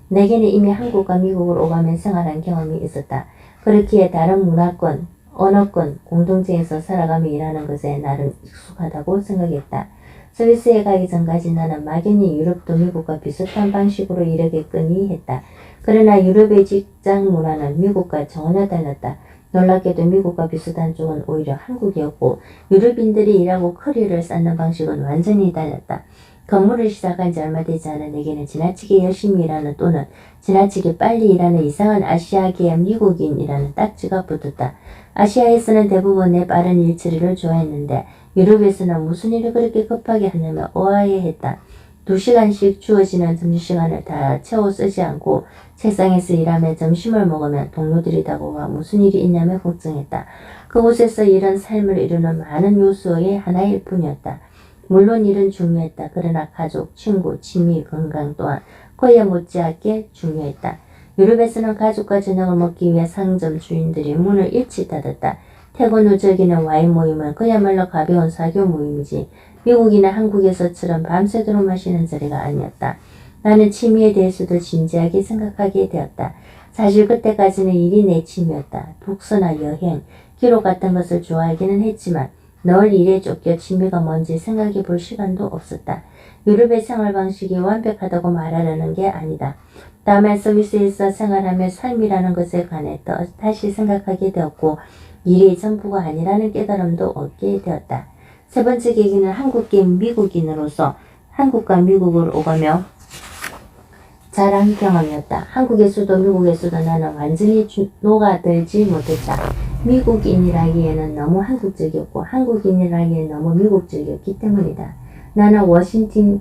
[SPEAKER 1] 내게는 이미 한국과 미국을 오가며 생활한 경험이 있었다. 그렇기에 다른 문화권, 언어권, 공동체에서 살아가며 일하는 것에 나름 익숙하다고 생각했다. 스위스에 가기 전까지 나는 막연히 유럽도 미국과 비슷한 방식으로 일하겠거니 했다. 그러나 유럽의 직장 문화는 미국과 전혀 달랐다. 놀랍게도 미국과 비슷한 쪽은 오히려 한국이었고 유럽인들이 일하고 커리어를 쌓는 방식은 완전히 달랐다. 근무를 시작한 지 얼마 되지 않은 내게는 지나치게 열심히 일하는 또는 지나치게 빨리 일하는 이상한 아시아계 미국인이라는 딱지가 붙었다. 아시아에서는 대부분 내 빠른 일처리를 좋아했는데 유럽에서는 무슨 일을 그렇게 급하게 하냐며 의아해했다. 2시간씩 주어지는 점심시간을 다 채워 쓰지 않고 책상에서 일하며 점심을 먹으면 동료들이 다가와 무슨 일이 있냐며 걱정했다. 그곳에서 이런 삶을 이루는 많은 요소의 하나일 뿐이었다. 물론 일은 중요했다. 그러나 가족, 친구, 취미, 건강 또한 그에 못지않게 중요했다. 유럽에서는 가족과 저녁을 먹기 위해 상점 주인들이 문을 일찍 닫았다. 퇴근 후 즐기는 와인 모임은 그야말로 가벼운 사교 모임이지 미국이나 한국에서처럼 밤새도록 마시는 자리가 아니었다. 나는 취미에 대해서도 진지하게 생각하게 되었다. 사실 그때까지는 일이 내 취미였다. 독서나 여행, 기록 같은 것을 좋아하기는 했지만 늘 일에 쫓겨 취미가 뭔지 생각해 볼 시간도 없었다. 유럽의 생활 방식이 완벽하다고 말하려는 게 아니다. 다만 서비스에서 생활하며 삶이라는 것에 관해 다시 생각하게 되었고 일이 전부가 아니라는 깨달음도 얻게 되었다. 세 번째 계기는 한국계 미국인으로서 한국과 미국을 오가며 자란 경험이었다. 한국에서도 미국에서도 나는 완전히 녹아들지 못했다. 미국인이라기에는 너무 한국적이었고 한국인이라기에는 너무 미국적이었기 때문이다. 나는 워싱턴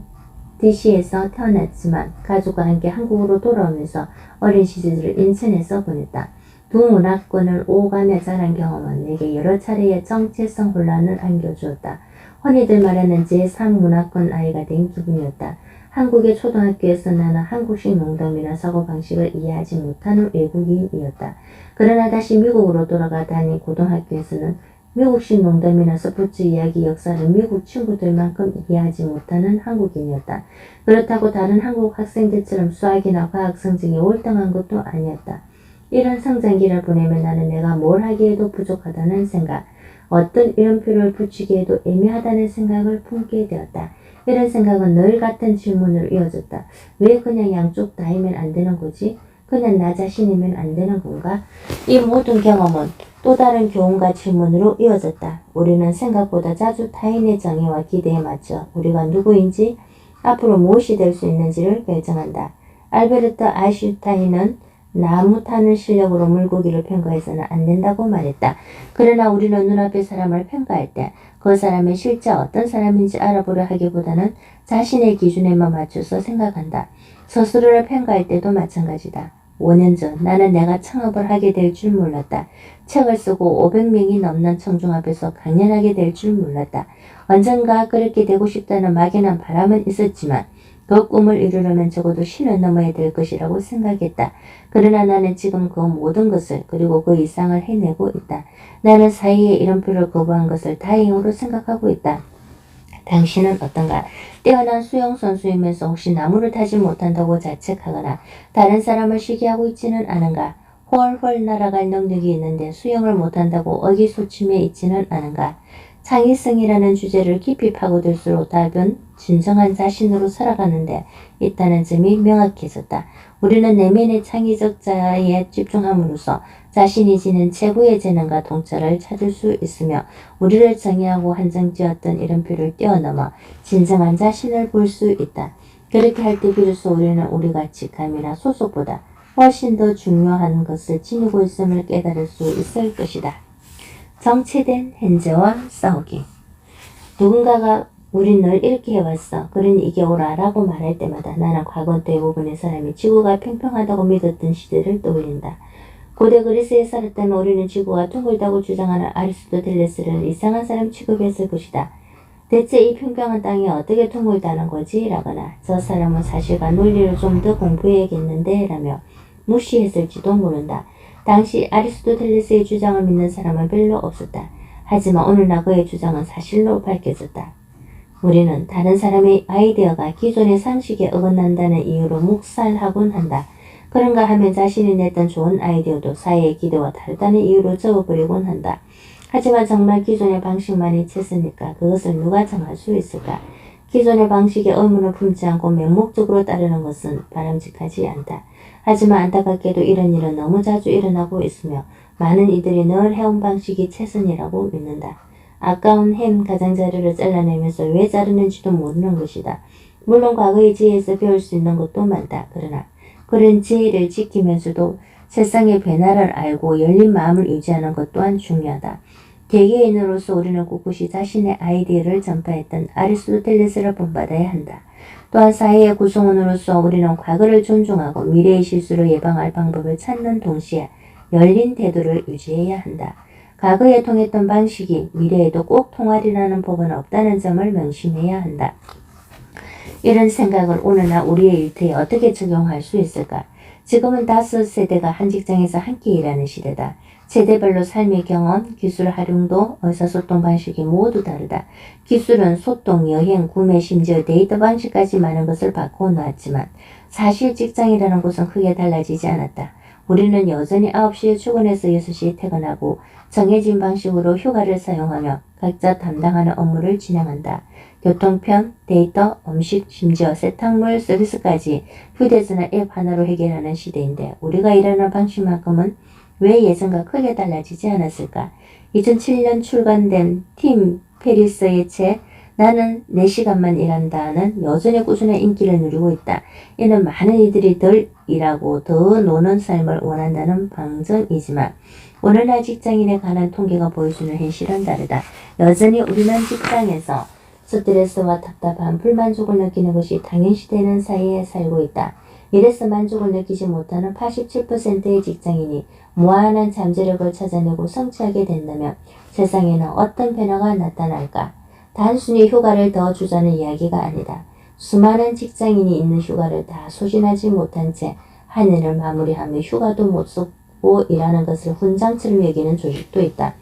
[SPEAKER 1] DC에서 태어났지만 가족과 함께 한국으로 돌아오면서 어린 시절을 인천에서 보냈다. 두 문화권을 오가며 자란 경험은 내게 여러 차례의 정체성 혼란을 안겨주었다. 흔히들 말하는 제3문화권 아이가 된 기분이었다. 한국의 초등학교에서 나는 한국식 농담이나 사고방식을 이해하지 못하는 외국인이었다. 그러나 다시 미국으로 돌아가 다닌 고등학교에서는 미국식 농담이나 스포츠 이야기 역사를 미국 친구들만큼 이해하지 못하는 한국인이었다. 그렇다고 다른 한국 학생들처럼 수학이나 과학 성적이 월등한 것도 아니었다. 이런 성장기를 보내면 나는 내가 뭘 하기에도 부족하다는 생각, 어떤 이름표를 붙이기에도 애매하다는 생각을 품게 되었다. 이런 생각은 늘 같은 질문으로 이어졌다. 왜 그냥 양쪽 다이면 안 되는 거지? 그냥 나 자신이면 안 되는 건가? 이 모든 경험은 또 다른 교훈과 질문으로 이어졌다. 우리는 생각보다 자주 타인의 정의와 기대에 맞춰 우리가 누구인지 앞으로 무엇이 될 수 있는지를 결정한다. 알베르트 아인슈타인은 나무 타는 실력으로 물고기를 평가해서는 안 된다고 말했다. 그러나 우리는 눈앞의 사람을 평가할 때 그 사람이 실제 어떤 사람인지 알아보려 하기보다는 자신의 기준에만 맞춰서 생각한다. 스스로를 평가할 때도 마찬가지다. 5년 전 나는 내가 창업을 하게 될 줄 몰랐다. 책을 쓰고 500명이 넘는 청중 앞에서 강연하게 될 줄 몰랐다. 언젠가 그렇게 되고 싶다는 막연한 바람은 있었지만 그 꿈을 이루려면 적어도 신을 넘어야 될 것이라고 생각했다. 그러나 나는 지금 그 모든 것을 그리고 그 이상을 해내고 있다. 나는 사이의 이름표를 거부한 것을 다행으로 생각하고 있다. 당신은 어떤가? 뛰어난 수영선수이면서 혹시 나무를 타지 못한다고 자책하거나 다른 사람을 시기하고 있지는 않은가? 훨훨 날아갈 능력이 있는데 수영을 못한다고 의기소침해 있지는 않은가? 창의성이라는 주제를 깊이 파고들수록 답은 진정한 자신으로 살아가는데 있다는 점이 명확해졌다. 우리는 내면의 창의적 자아에 집중함으로써 자신이 지닌 최고의 재능과 통찰을 찾을 수 있으며 우리를 정의하고 한정지었던 이름표를 뛰어넘어 진정한 자신을 볼 수 있다. 그렇게 할 때 비로소 우리는 우리 가치감이나 소속보다 훨씬 더 중요한 것을 지니고 있음을 깨달을 수 있을 것이다. 정체된 현재와 싸우기. 누군가가 우린 늘 이렇게 해왔어. 그러니 이게 옳아 라고 말할 때마다 나는 과거 대부분의 사람이 지구가 평평하다고 믿었던 시대를 떠올린다. 고대 그리스에 살았다면 우리는 지구가 둥글다고 주장하는 아리스토텔레스를 이상한 사람 취급했을 것이다. 대체 이 평평한 땅이 어떻게 둥글다는 거지? 라거나 저 사람은 사실과 논리를 좀 더 공부해야겠는데 라며 무시했을지도 모른다. 당시 아리스토텔레스의 주장을 믿는 사람은 별로 없었다. 하지만 오늘날 그의 주장은 사실로 밝혀졌다. 우리는 다른 사람의 아이디어가 기존의 상식에 어긋난다는 이유로 묵살하곤 한다. 그런가 하면 자신이 냈던 좋은 아이디어도 사회의 기대와 다르다는 이유로 접어버리곤 한다. 하지만 정말 기존의 방식만이 최선일까? 그것을 누가 정할 수 있을까? 기존의 방식에 의문을 품지 않고 맹목적으로 따르는 것은 바람직하지 않다. 하지만 안타깝게도 이런 일은 너무 자주 일어나고 있으며 많은 이들이 늘 해온 방식이 최선이라고 믿는다. 아까운 햄 가장자리를 잘라내면서 왜 자르는지도 모르는 것이다. 물론 과거의 지혜에서 배울 수 있는 것도 많다. 그러나 그런 지혜를 지키면서도 세상의 변화를 알고 열린 마음을 유지하는 것 또한 중요하다. 개개인으로서 우리는 꿋꿋이 자신의 아이디어를 전파했던 아리스토텔레스를 본받아야 한다. 또한 사회의 구성원으로서 우리는 과거를 존중하고 미래의 실수를 예방할 방법을 찾는 동시에 열린 태도를 유지해야 한다. 과거에 통했던 방식이 미래에도 꼭 통하리라는 법은 없다는 점을 명심해야 한다. 이런 생각을 오늘날 우리의 일터에 어떻게 적용할 수 있을까? 지금은 5세대가 한 직장에서 함께 일하는 시대다. 세대별로 삶의 경험, 기술 활용도, 의사소통 방식이 모두 다르다. 기술은 소통, 여행, 구매, 심지어 데이터 방식까지 많은 것을 바꿔놓았지만 사실 직장이라는 곳은 크게 달라지지 않았다. 우리는 여전히 9시에 출근해서 6시에 퇴근하고 정해진 방식으로 휴가를 사용하며 각자 담당하는 업무를 진행한다. 교통편, 데이터, 음식, 심지어 세탁물 서비스까지 휴대전화 앱 하나로 해결하는 시대인데 우리가 일하는 방식만큼은 왜 예전과 크게 달라지지 않았을까? 2007년 출간된 팀 페리스의 책 나는 4시간만 일한다는 여전히 꾸준한 인기를 누리고 있다. 이는 많은 이들이 덜 일하고 더 노는 삶을 원한다는 방증이지만 오늘날 직장인에 관한 통계가 보여주는 현실은 다르다. 여전히 우리는 직장에서 스트레스와 답답한 불만족을 느끼는 것이 당연시되는 사이에 살고 있다. 이래서 만족을 느끼지 못하는 87%의 직장인이 무한한 잠재력을 찾아내고 성취하게 된다면 세상에는 어떤 변화가 나타날까? 단순히 휴가를 더 주자는 이야기가 아니다. 수많은 직장인이 있는 휴가를 다 소진하지 못한 채 한 해를 마무리하며 휴가도 못 쓰고 일하는 것을 훈장처럼 여기는 조직도 있다.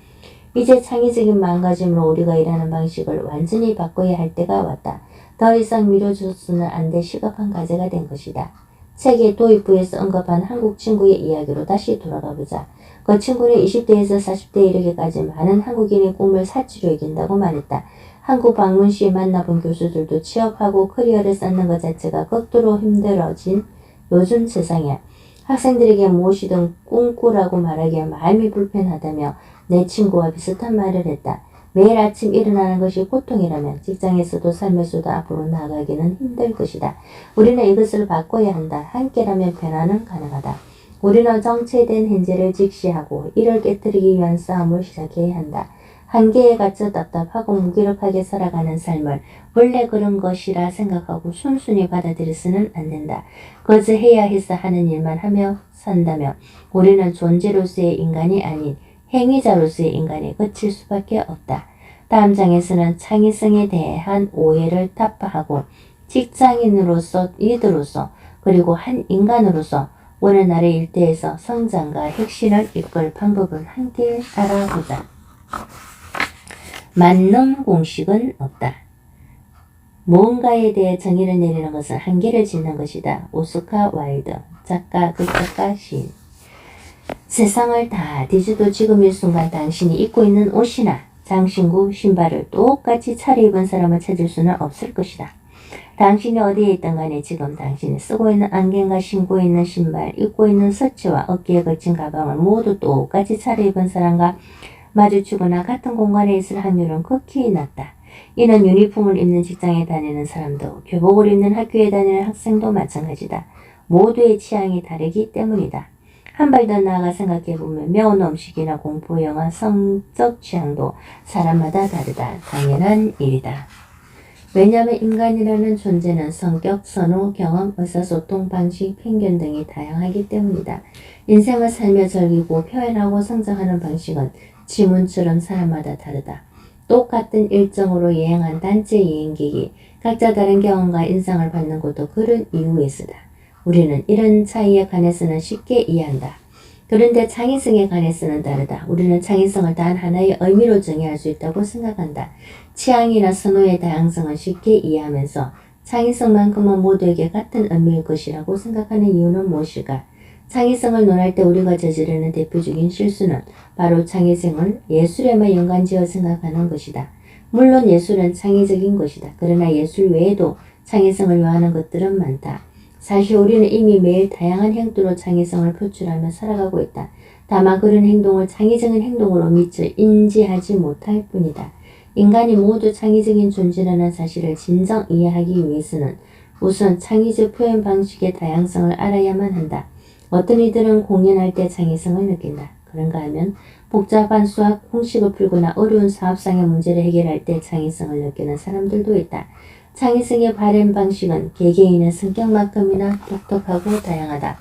[SPEAKER 1] 이제 창의적인 마음가짐으로 우리가 일하는 방식을 완전히 바꿔야 할 때가 왔다. 더 이상 미뤄줘서는 안 될 시급한 과제가 된 것이다. 책의 도입부에서 언급한 한국 친구의 이야기로 다시 돌아가보자. 그 친구는 20대에서 40대에 이르기까지 많은 한국인의 꿈을 사치로 이긴다고 말했다. 한국 방문 시에 만나본 교수들도 취업하고 커리어를 쌓는 것 자체가 극도로 힘들어진 요즘 세상에 학생들에게 무엇이든 꿈꾸라고 말하기에 마음이 불편하다며 내 친구와 비슷한 말을 했다. 매일 아침 일어나는 것이 고통이라면 직장에서도 삶에서도 앞으로 나아가기는 힘들 것이다. 우리는 이것을 바꿔야 한다. 함께라면 변화는 가능하다. 우리는 정체된 현재를 직시하고 이를 깨뜨리기 위한 싸움을 시작해야 한다. 한계에 갇혀 답답하고 무기력하게 살아가는 삶을 원래 그런 것이라 생각하고 순순히 받아들여서는 안 된다. 그저 해야 해서 하는 일만 하며 산다면 우리는 존재로서의 인간이 아닌 행위자로서의 인간에 그칠 수밖에 없다. 다음 장에서는 창의성에 대한 오해를 타파하고 직장인으로서, 리더로서, 그리고 한 인간으로서 오늘날의 일대에서 성장과 혁신을 이끌 방법을 함께 알아보자. 만능 공식은 없다. 무언가에 대해 정의를 내리는 것은 한계를 짓는 것이다. 오스카 와일드, 작가, 극작가, 시인. 세상을 다 뒤져도 지금 이 순간 당신이 입고 있는 옷이나 장신구, 신발을 똑같이 차려입은 사람을 찾을 수는 없을 것이다. 당신이 어디에 있든 간에 지금 당신이 쓰고 있는 안경과 신고 있는 신발, 입고 있는 서치와 어깨에 걸친 가방을 모두 똑같이 차려입은 사람과 마주치거나 같은 공간에 있을 확률은 극히 낮다. 이는 유니폼을 입는 직장에 다니는 사람도 교복을 입는 학교에 다니는 학생도 마찬가지다. 모두의 취향이 다르기 때문이다. 한 발 더 나아가 생각해보면 매운 음식이나 공포 영화, 성적 취향도 사람마다 다르다. 당연한 일이다. 왜냐하면 인간이라는 존재는 성격, 선호, 경험, 의사소통, 방식, 편견 등이 다양하기 때문이다. 인생을 살며 즐기고 표현하고 성장하는 방식은 지문처럼 사람마다 다르다. 똑같은 일정으로 여행한 단체 여행객이 각자 다른 경험과 인상을 받는 것도 그런 이유에서다. 우리는 이런 차이에 관해서는 쉽게 이해한다. 그런데 창의성에 관해서는 다르다. 우리는 창의성을 단 하나의 의미로 정의할 수 있다고 생각한다. 취향이나 선호의 다양성을 쉽게 이해하면서 창의성만큼은 모두에게 같은 의미일 것이라고 생각하는 이유는 무엇일까? 창의성을 논할 때 우리가 저지르는 대표적인 실수는 바로 창의성을 예술에만 연관지어 생각하는 것이다. 물론 예술은 창의적인 것이다. 그러나 예술 외에도 창의성을 요하는 것들은 많다. 사실 우리는 이미 매일 다양한 행동으로 창의성을 표출하며 살아가고 있다. 다만 그런 행동을 창의적인 행동으로 미처 인지하지 못할 뿐이다. 인간이 모두 창의적인 존재라는 사실을 진정 이해하기 위해서는 우선 창의적 표현 방식의 다양성을 알아야만 한다. 어떤 이들은 공연할 때 창의성을 느낀다. 그런가 하면 복잡한 수학 공식을 풀거나 어려운 사업상의 문제를 해결할 때 창의성을 느끼는 사람들도 있다. 창의성의 발현 방식은 개개인의 성격만큼이나 독특하고 다양하다.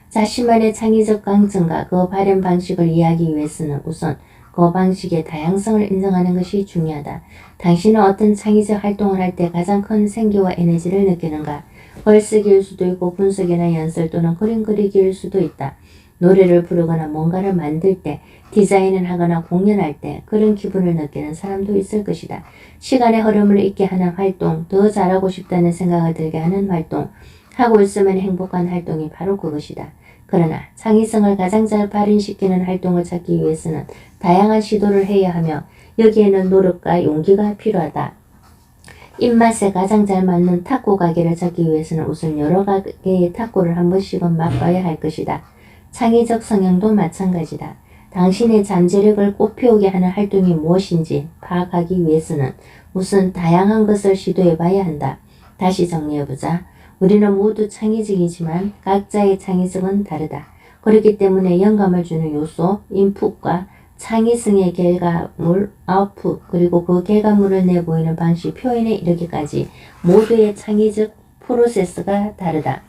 [SPEAKER 1] 자신만의 창의적 강점과 그 발현 방식을 이해하기 위해서는 우선 그 방식의 다양성을 인정하는 것이 중요하다. 당신은 어떤 창의적 활동을 할 때 가장 큰 생기와 에너지를 느끼는가? 글쓰기일 수도 있고 분석이나 연설 또는 그림 그리기일 수도 있다. 노래를 부르거나 뭔가를 만들 때, 디자인을 하거나 공연할 때 그런 기분을 느끼는 사람도 있을 것이다. 시간의 흐름을 잊게 하는 활동, 더 잘하고 싶다는 생각을 들게 하는 활동, 하고 있으면 행복한 활동이 바로 그것이다. 그러나 창의성을 가장 잘 발현시키는 활동을 찾기 위해서는 다양한 시도를 해야 하며 여기에는 노력과 용기가 필요하다. 입맛에 가장 잘 맞는 탁구 가게를 찾기 위해서는 우선 여러 가게의 탁구를 한 번씩은 맛봐야 할 것이다. 창의적 성향도 마찬가지다. 당신의 잠재력을 꽃피우게 하는 활동이 무엇인지 파악하기 위해서는 우선 다양한 것을 시도해 봐야 한다. 다시 정리해보자. 우리는 모두 창의적이지만 각자의 창의성은 다르다. 그렇기 때문에 영감을 주는 요소, 인풋과 창의성의 결과물, 아웃풋, 그리고 그 결과물을 내보이는 방식, 표현에 이르기까지 모두의 창의적 프로세스가 다르다.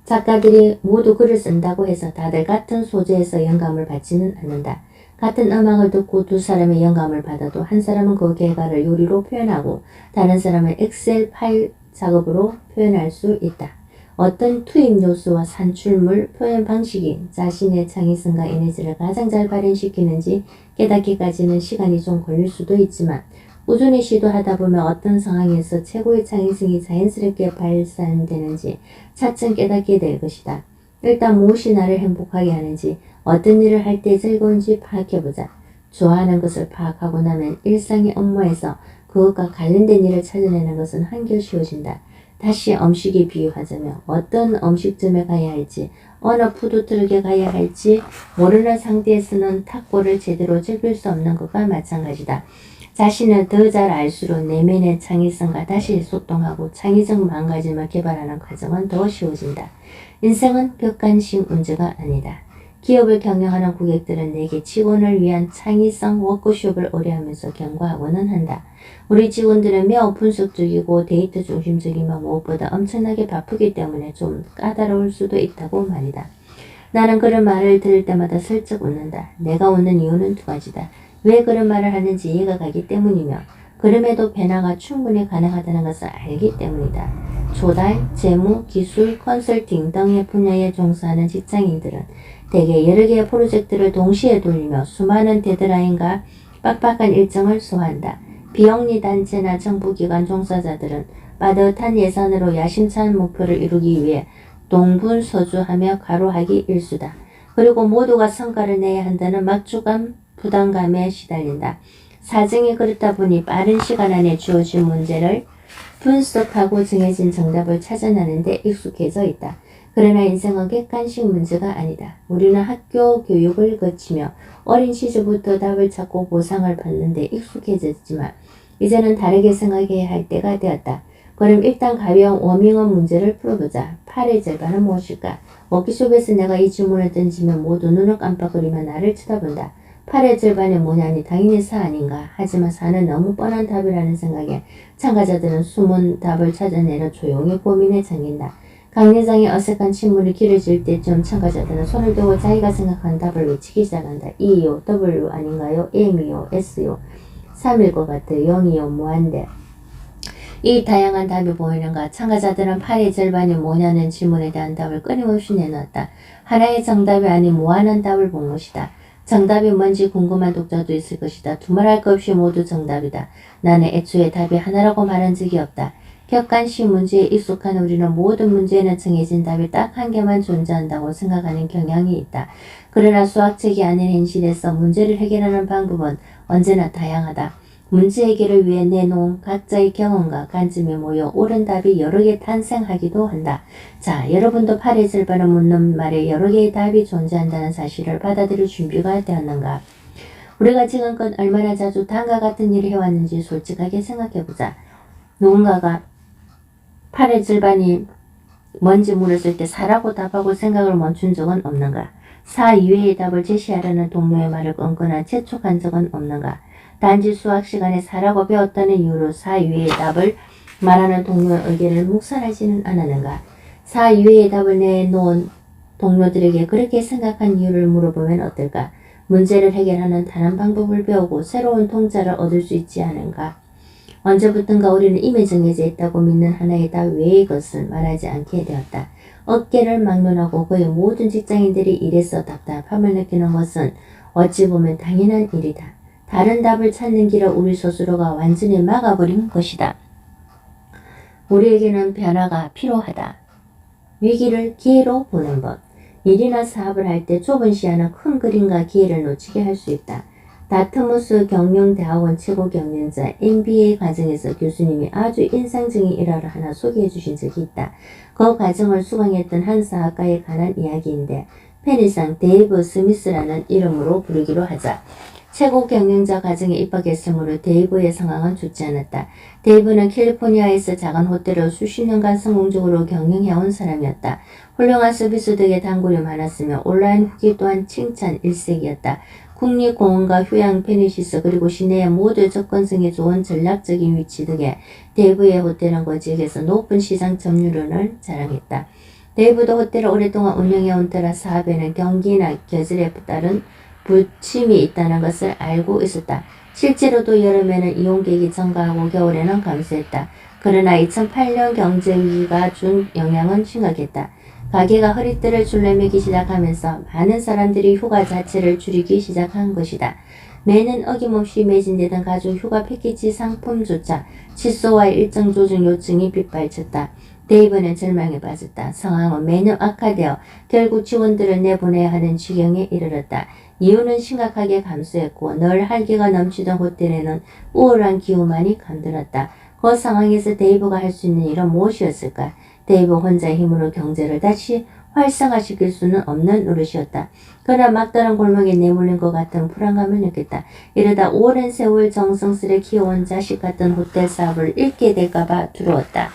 [SPEAKER 1] 작가들이 모두 글을 쓴다고 해서 다들 같은 소재에서 영감을 받지는 않는다. 같은 음악을 듣고 두 사람의 영감을 받아도 한 사람은 그 결과를 요리로 표현하고 다른 사람은 엑셀 파일 작업으로 표현할 수 있다. 어떤 투입 요소와 산출물, 표현 방식이 자신의 창의성과 에너지를 가장 잘 발현시키는지 깨닫기까지는 시간이 좀 걸릴 수도 있지만 꾸준히 시도하다 보면 어떤 상황에서 최고의 창의성이 자연스럽게 발산되는지 차츰 깨닫게 될 것이다. 일단 무엇이 나를 행복하게 하는지, 어떤 일을 할 때 즐거운지 파악해보자. 좋아하는 것을 파악하고 나면 일상의 업무에서 그것과 관련된 일을 찾아내는 것은 한결 쉬워진다. 다시 음식에 비유하자면 어떤 음식점에 가야 할지, 어느 푸드트럭에 가야 할지 모르는 상태에서는 탁구를 제대로 즐길 수 없는 것과 마찬가지다. 자신을 더 잘 알수록 내면의 창의성과 다시 소통하고 창의적 마음가짐을 개발하는 과정은 더 쉬워진다. 인생은 객관식 문제가 아니다. 기업을 경영하는 고객들은 내게 직원을 위한 창의성 워크숍을 의뢰하면서 경고하고는 한다. 우리 직원들은 매우 분석적이고 데이터 중심적이며 무엇보다 엄청나게 바쁘기 때문에 좀 까다로울 수도 있다고 말이다. 나는 그런 말을 들을 때마다 슬쩍 웃는다. 내가 웃는 이유는 두 가지다. 왜 그런 말을 하는지 이해가 가기 때문이며 그럼에도 변화가 충분히 가능하다는 것을 알기 때문이다. 조달, 재무, 기술, 컨설팅 등의 분야에 종사하는 직장인들은 대개 여러 개의 프로젝트를 동시에 돌리며 수많은 데드라인과 빡빡한 일정을 소화한다. 비영리 단체나 정부기관 종사자들은 빠듯한 예산으로 야심찬 목표를 이루기 위해 동분서주하며 과로하기 일수다. 그리고 모두가 성과를 내야 한다는 막중한 부담감에 시달린다. 사정이 그렇다 보니 빠른 시간 안에 주어진 문제를 분석하고 정해진 정답을 찾아내는 데 익숙해져 있다. 그러나 인생은 객관식 문제가 아니다. 우리는 학교 교육을 거치며 어린 시절부터 답을 찾고 보상을 받는 데 익숙해졌지만 이제는 다르게 생각해야 할 때가 되었다. 그럼 일단 가벼운 워밍업 문제를 풀어보자. 8의 절반은 무엇일까? 워크숍에서 내가 이 질문을 던지면 모두 눈을 깜빡거리며 나를 쳐다본다. 8의 절반이 뭐냐니 당연히 4 아닌가. 하지만 4는 너무 뻔한 답이라는 생각에 참가자들은 숨은 답을 찾아내려 조용히 고민에 잠긴다. 강연장에 어색한 침묵이 길어질 때쯤 참가자들은 손을 들고 자기가 생각하는 답을 외치기 시작한다. E요, W 아닌가요? M이요, S요, 3일 것 같아요. 0이요, 뭐한데. 이 다양한 답이 보이는가? 참가자들은 8의 절반이 뭐냐는 질문에 대한 답을 끊임없이 내놨다. 하나의 정답이 아닌 무한한 답을 본 것이다. 정답이 뭔지 궁금한 독자도 있을 것이다. 두말할 것 없이 모두 정답이다. 나는 애초에 답이 하나라고 말한 적이 없다. 객관식 문제에 익숙한 우리는 모든 문제에는 정해진 답이 딱 한 개만 존재한다고 생각하는 경향이 있다. 그러나 수학책이 아닌 현실에서 문제를 해결하는 방법은 언제나 다양하다. 문제 해결을 위해 내놓은 각자의 경험과 관점에 모여 옳은 답이 여러 개 탄생하기도 한다. 자, 여러분도 8의 절반을 묻는 말에 여러 개의 답이 존재한다는 사실을 받아들일 준비가 되었는가? 우리가 지금껏 얼마나 자주 다음과 같은 일을 해왔는지 솔직하게 생각해보자. 누군가가 8의 절반이 뭔지 물었을 때 4라고 답하고 생각을 멈춘 적은 없는가? 4 이외의 답을 제시하려는 동료의 말을 끊거나 재촉한 적은 없는가? 단지 수학 시간에 4라고 배웠다는 이유로 4 이외의 답을 말하는 동료의 의견을 묵살하지는 않았는가? 4 이외의 답을 내놓은 동료들에게 그렇게 생각한 이유를 물어보면 어떨까? 문제를 해결하는 다른 방법을 배우고 새로운 통찰을 얻을 수 있지 않은가? 언제부턴가 우리는 이미 정해져 있다고 믿는 하나의 다 외의 것을 말하지 않게 되었다. 어깨를 막론하고 거의 모든 직장인들이 일에서 답답함을 느끼는 것은 어찌 보면 당연한 일이다. 다른 답을 찾는 길을 우리 스스로가 완전히 막아버린 것이다. 우리에게는 변화가 필요하다. 위기를 기회로 보는 법. 일이나 사업을 할 때 좁은 시야는 큰 그림과 기회를 놓치게 할 수 있다. 다트무스 경영대학원 최고 경영자 MBA 과정에서 교수님이 아주 인상적인 일화를 하나 소개해 주신 적이 있다. 그 과정을 수강했던 한 사학과에 관한 이야기인데 편의상 데이브 스미스라는 이름으로 부르기로 하자. 최고 경영자 과정에 입학했으므로 데이브의 상황은 좋지 않았다. 데이브는 캘리포니아에서 작은 호텔을 수십 년간 성공적으로 경영해온 사람이었다. 훌륭한 서비스 덕에 단골이 많았으며 온라인 후기 또한 칭찬 일색이었다. 국립공원과 휴양 페니시스 그리고 시내의 모두 접근성이 좋은 전략적인 위치 덕에 데이브의 호텔은 그 지역에서 높은 시장 점유율을 자랑했다. 데이브도 호텔을 오랫동안 운영해온 터라 사업에는 경기나 계절에 따른 부침이 있다는 것을 알고 있었다. 실제로도 여름에는 이용객이 증가하고 겨울에는 감소했다. 그러나 2008년 경제위기가 준 영향은 심각했다. 가게가 허리띠를 줄내매기 시작하면서 많은 사람들이 휴가 자체를 줄이기 시작한 것이다. 매년 어김없이 매진되던 가족 휴가 패키지 상품조차 취소와 일정 조정 요청이 빗발쳤다. 데이브는 절망에 빠졌다. 상황은 매년 악화되어 결국 직원들을 내보내야 하는 지경에 이르렀다. 이유는 심각하게 감소했고 늘 활기가 넘치던 호텔에는 우울한 기후만이 감돌았다. 그 상황에서 데이브가 할 수 있는 일은 무엇이었을까? 데이브 혼자의 힘으로 경제를 다시 활성화시킬 수는 없는 노릇이었다. 그러나 막다른 골목에 내몰린 것 같은 불안감을 느꼈다. 이러다 오랜 세월 정성스레 키워온 자식 같은 호텔 사업을 잃게 될까봐 두려웠다.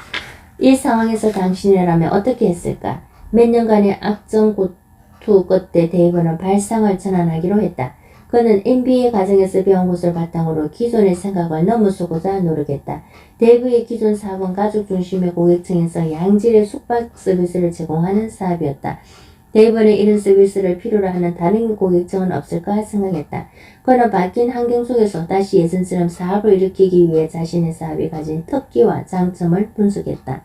[SPEAKER 1] 이 상황에서 당신이라면 어떻게 했을까? 몇 년간의 악정고투 끝에 데이브는 발상을 전환하기로 했다. 그는 MBA 과정에서 배운 것을 바탕으로 기존의 생각을 넘어서고자 노력했다. 데이브의 기존 사업은 가족 중심의 고객층에서 양질의 숙박 서비스를 제공하는 사업이었다. 데이브는 이런 서비스를 필요로 하는 다른 고객층은 없을까 생각했다. 그는 바뀐 환경 속에서 다시 예전처럼 사업을 일으키기 위해 자신의 사업이 가진 특기와 장점을 분석했다.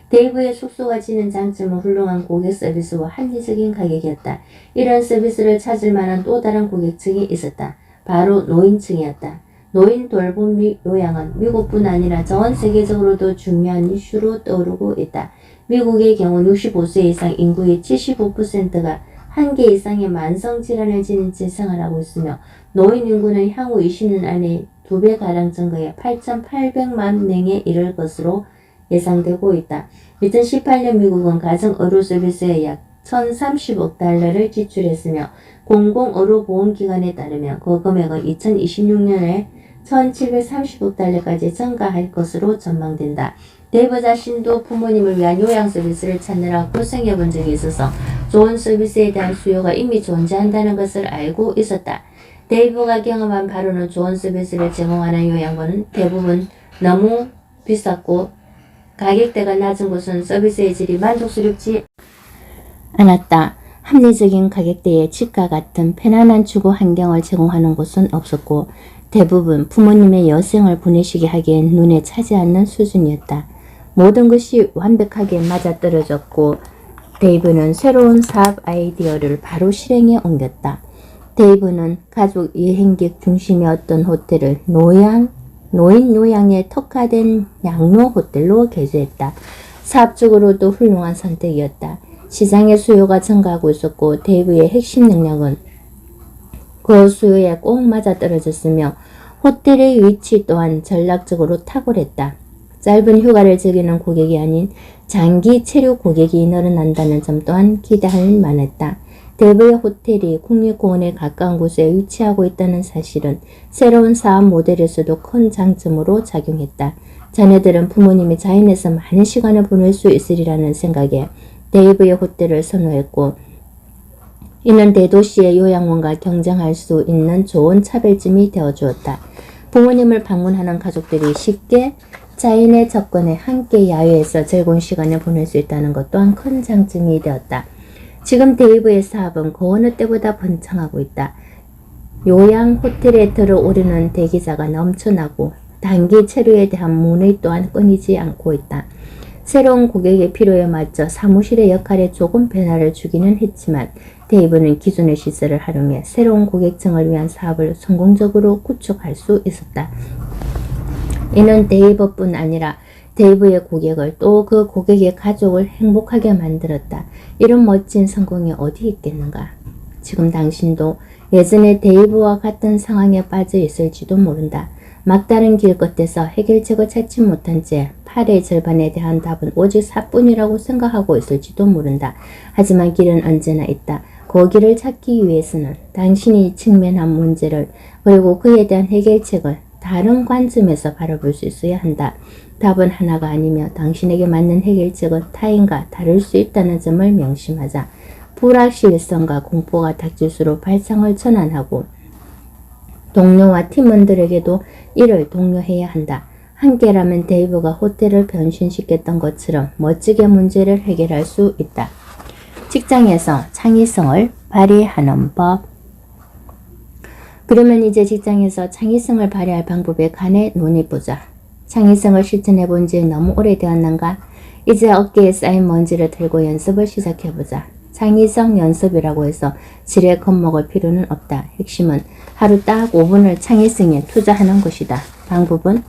[SPEAKER 1] 데이브의 숙소가 지닌 장점은 훌륭한 고객 서비스와 합리적인 가격이었다. 이런 서비스를 찾을 만한 또 다른 고객층이 있었다. 바로 노인층이었다. 노인 돌봄 요양은 미국뿐 아니라 전 세계적으로도 중요한 이슈로 떠오르고 있다. 미국의 경우 65세 이상 인구의 75%가 한 개 이상의 만성질환을 지닌 채 생활하고 있으며 노인 인구는 향후 20년 안에 2배가량 증가해 8,800만 명에 이를 것으로 예상되고 있다. 2018년 미국은 가정 의료 서비스에 약 1,030억 달러를 지출했으며 공공의료보험기관에 따르면 그 금액은 2026년에 1,730억 달러까지 증가할 것으로 전망된다. 데이브 자신도 부모님을 위한 요양 서비스를 찾느라 고생해 본 적이 있어서 좋은 서비스에 대한 수요가 이미 존재한다는 것을 알고 있었다. 데이브가 경험한 바로는 좋은 서비스를 제공하는 요양원은 대부분 너무 비쌌고 가격대가 낮은 곳은 서비스의 질이 만족스럽지 않았다. 합리적인 가격대의 집과 같은 편안한 주거 환경을 제공하는 곳은 없었고 대부분 부모님의 여생을 보내시게 하기엔 눈에 차지 않는 수준이었다. 모든 것이 완벽하게 맞아떨어졌고 데이브는 새로운 사업 아이디어를 바로 실행에 옮겼다. 데이브는 가족 여행객 중심의 어떤 호텔을 노인 요양에 특화된 양로 호텔로 개조했다. 사업적으로도 훌륭한 선택이었다. 시장의 수요가 증가하고 있었고 데이브의 핵심 능력은 그 수요에 꼭 맞아떨어졌으며 호텔의 위치 또한 전략적으로 탁월했다. 짧은 휴가를 즐기는 고객이 아닌 장기 체류 고객이 늘어난다는 점 또한 기대할 만했다. 데이브의 호텔이 국립공원에 가까운 곳에 위치하고 있다는 사실은 새로운 사업 모델에서도 큰 장점으로 작용했다. 자녀들은 부모님이 자연에서 많은 시간을 보낼 수 있으리라는 생각에 데이브의 호텔을 선호했고 이는 대도시의 요양원과 경쟁할 수 있는 좋은 차별점이 되어주었다. 부모님을 방문하는 가족들이 쉽게 자연의 접근에 함께 야외에서 즐거운 시간을 보낼 수 있다는 것 또한 큰 장점이 되었다. 지금 데이브의 사업은 그 어느 때보다 번창하고 있다. 요양 호텔에 들어오려는 대기자가 넘쳐나고 단기 체류에 대한 문의 또한 끊이지 않고 있다. 새로운 고객의 필요에 맞춰 사무실의 역할에 조금 변화를 주기는 했지만 데이브는 기존의 시설을 활용해 새로운 고객층을 위한 사업을 성공적으로 구축할 수 있었다. 이는 데이브뿐 아니라 데이브의 고객을 또 그 고객의 가족을 행복하게 만들었다. 이런 멋진 성공이 어디 있겠는가? 지금 당신도 예전에 데이브와 같은 상황에 빠져 있을지도 모른다. 막다른 길 끝에서 해결책을 찾지 못한 채 8의 절반에 대한 답은 오직 4뿐이라고 생각하고 있을지도 모른다. 하지만 길은 언제나 있다. 그 길을 찾기 위해서는 당신이 직면한 문제를 그리고 그에 대한 해결책을 다른 관점에서 바라볼 수 있어야 한다. 답은 하나가 아니며 당신에게 맞는 해결책은 타인과 다를 수 있다는 점을 명심하자. 불확실성과 공포가 닥칠수록 발상을 전환하고 동료와 팀원들에게도 이를 독려해야 한다. 함께라면 데이브가 호텔을 변신시켰던 것처럼 멋지게 문제를 해결할 수 있다. 직장에서 창의성을 발휘하는 법. 그러면 이제 직장에서 창의성을 발휘할 방법에 관해 논의해보자. 창의성을 실천해 본 지 너무 오래되었는가? 이제 어깨에 쌓인 먼지를 들고 연습을 시작해보자. 창의성 연습이라고 해서 지레 겁먹을 필요는 없다. 핵심은 하루 딱 5분을 창의성에 투자하는 것이다. 방법은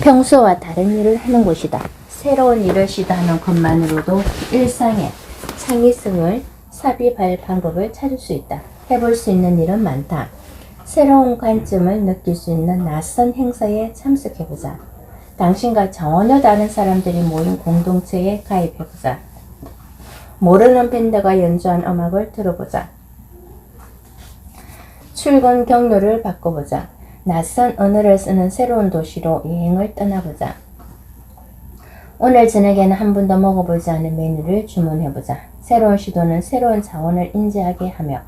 [SPEAKER 1] 평소와 다른 일을 하는 것이다. 새로운 일을 시도하는 것만으로도 일상에 창의성을 삽입할 방법을 찾을 수 있다. 해볼 수 있는 일은 많다. 새로운 관점을 느낄 수 있는 낯선 행사에 참석해보자. 당신과 전혀 다른 사람들이 모인 공동체에 가입해보자. 모르는 밴드가 연주한 음악을 들어보자. 출근 경로를 바꿔보자. 낯선 언어를 쓰는 새로운 도시로 여행을 떠나보자. 오늘 저녁에는 한 번도 먹어보지 않은 메뉴를 주문해보자. 새로운 시도는 새로운 자원을 인지하게 하며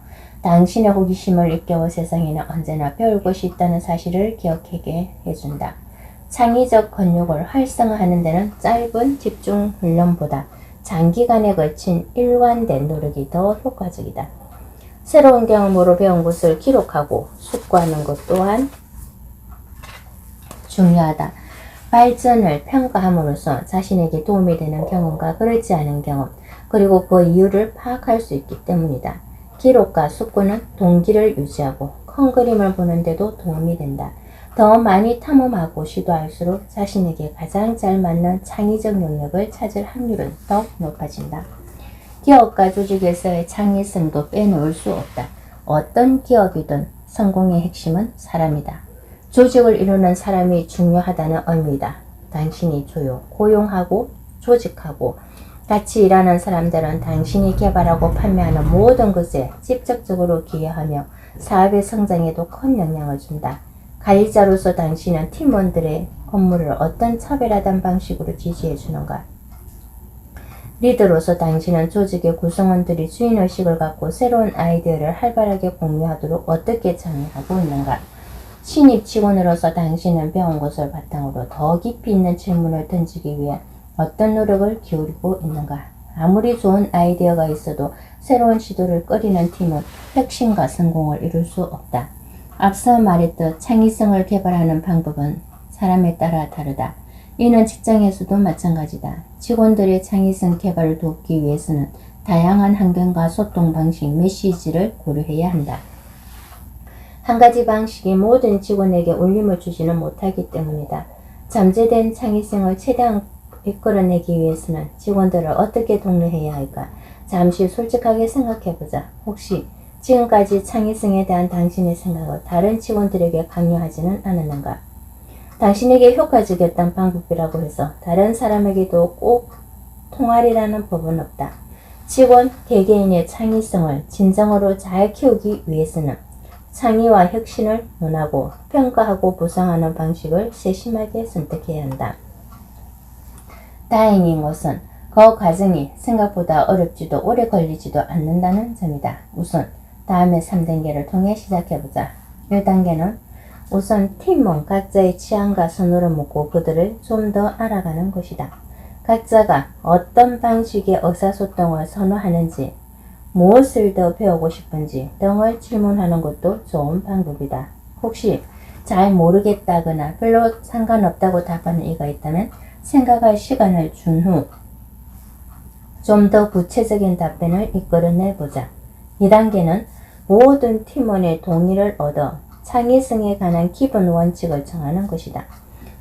[SPEAKER 1] 당신의 호기심을 일깨워 세상에는 언제나 배울 것이 있다는 사실을 기억하게 해준다. 창의적 근육을 활성화하는 데는 짧은 집중 훈련보다 장기간에 걸친 일관된 노력이 더 효과적이다. 새로운 경험으로 배운 것을 기록하고 숙고하는 것 또한 중요하다. 발전을 평가함으로써 자신에게 도움이 되는 경험과 그렇지 않은 경험, 그리고 그 이유를 파악할 수 있기 때문이다. 기록과 숙고는 동기를 유지하고 큰 그림을 보는데도 도움이 된다. 더 많이 탐험하고 시도할수록 자신에게 가장 잘 맞는 창의적 영역을 찾을 확률은 더욱 높아진다. 기업과 조직에서의 창의성도 빼놓을 수 없다. 어떤 기업이든 성공의 핵심은 사람이다. 조직을 이루는 사람이 중요하다는 의미다. 당신이 고용하고 조직하고 같이 일하는 사람들은 당신이 개발하고 판매하는 모든 것에 직접적으로 기여하며 사업의 성장에도 큰 영향을 준다. 가입자로서 당신은 팀원들의 업무를 어떤 차별화된 방식으로 지지해 주는가? 리더로서 당신은 조직의 구성원들이 주인의식을 갖고 새로운 아이디어를 활발하게 공유하도록 어떻게 참여하고 있는가? 신입 직원으로서 당신은 배운 것을 바탕으로 더 깊이 있는 질문을 던지기 위해 어떤 노력을 기울이고 있는가? 아무리 좋은 아이디어가 있어도 새로운 시도를 꺼리는 팀은 혁신과 성공을 이룰 수 없다. 앞서 말했듯 창의성을 개발하는 방법은 사람에 따라 다르다. 이는 직장에서도 마찬가지다. 직원들의 창의성 개발을 돕기 위해서는 다양한 환경과 소통 방식, 메시지를 고려해야 한다. 한 가지 방식이 모든 직원에게 울림을 주지는 못하기 때문이다. 잠재된 창의성을 최대한 이끌어내기 위해서는 직원들을 어떻게 독려해야 할까? 잠시 솔직하게 생각해보자. 혹시 지금까지 창의성에 대한 당신의 생각을 다른 직원들에게 강요하지는 않았는가? 당신에게 효과적이었던 방법이라고 해서 다른 사람에게도 꼭 통하리라는 법은 없다. 직원 개개인의 창의성을 진정으로 잘 키우기 위해서는 창의와 혁신을 논하고 평가하고 보상하는 방식을 세심하게 선택해야 한다. 다행인 것은 그 과정이 생각보다 어렵지도 오래 걸리지도 않는다는 점이다. 우선 다음의 3단계를 통해 시작해보자. 1단계는 우선 팀원 각자의 취향과 선호를 묻고 그들을 좀 더 알아가는 것이다. 각자가 어떤 방식의 의사소통을 선호하는지, 무엇을 더 배우고 싶은지 등을 질문하는 것도 좋은 방법이다. 혹시 잘 모르겠다거나 별로 상관없다고 답하는 이가 있다면 생각할 시간을 준 후 좀 더 구체적인 답변을 이끌어내보자. 2단계는 모든 팀원의 동의를 얻어 창의성에 관한 기본 원칙을 정하는 것이다.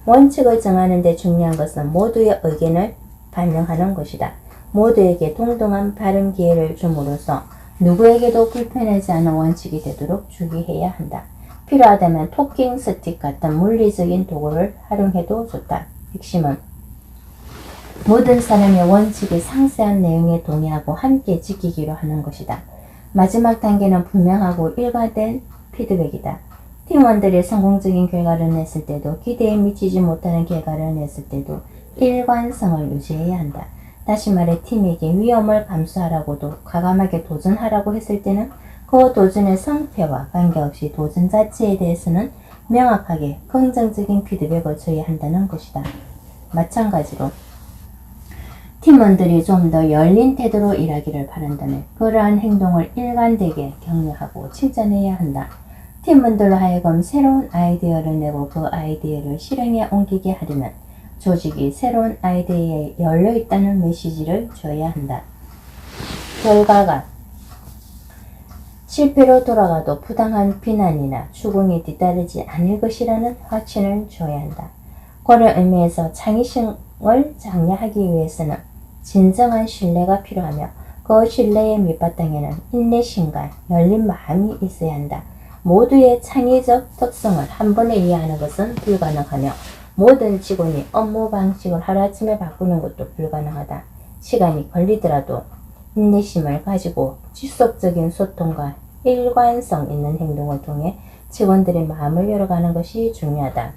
[SPEAKER 1] 원칙을 정하는 데 중요한 것은 모두의 의견을 반영하는 것이다. 모두에게 동등한 발언 기회를 줌으로써 누구에게도 불편하지 않은 원칙이 되도록 주의해야 한다. 필요하다면 토킹 스틱 같은 물리적인 도구를 활용해도 좋다. 핵심은 모든 사람의 원칙의 상세한 내용에 동의하고 함께 지키기로 하는 것이다. 마지막 단계는 분명하고 일관된 피드백이다. 팀원들이 성공적인 결과를 냈을 때도 기대에 미치지 못하는 결과를 냈을 때도 일관성을 유지해야 한다. 다시 말해 팀에게 위험을 감수하라고도 과감하게 도전하라고 했을 때는 그 도전의 성패와 관계없이 도전 자체에 대해서는 명확하게 긍정적인 피드백을 줘야 한다는 것이다. 마찬가지로 팀원들이 좀 더 열린 태도로 일하기를 바란다면 그러한 행동을 일관되게 격려하고 칭찬해야 한다. 팀원들로 하여금 새로운 아이디어를 내고 그 아이디어를 실행에 옮기게 하려면 조직이 새로운 아이디어에 열려있다는 메시지를 줘야 한다. 결과가 실패로 돌아가도 부당한 비난이나 추궁이 뒤따르지 않을 것이라는 확신을 줘야 한다. 그런 의미에서 창의성을 장려하기 위해서는 진정한 신뢰가 필요하며 그 신뢰의 밑바탕에는 인내심과 열린 마음이 있어야 한다. 모두의 창의적 특성을 한 번에 이해하는 것은 불가능하며 모든 직원이 업무 방식을 하루아침에 바꾸는 것도 불가능하다. 시간이 걸리더라도 인내심을 가지고 지속적인 소통과 일관성 있는 행동을 통해 직원들의 마음을 열어가는 것이 중요하다.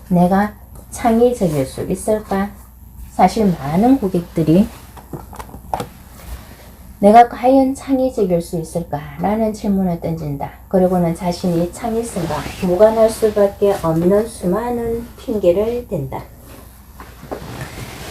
[SPEAKER 1] 내가 창의적일 수 있을까? 사실 많은 고객들이 내가 과연 창의적일 수 있을까? 라는 질문을 던진다. 그리고는 자신이 창의성과 무관할 수밖에 없는 수많은 핑계를 댄다.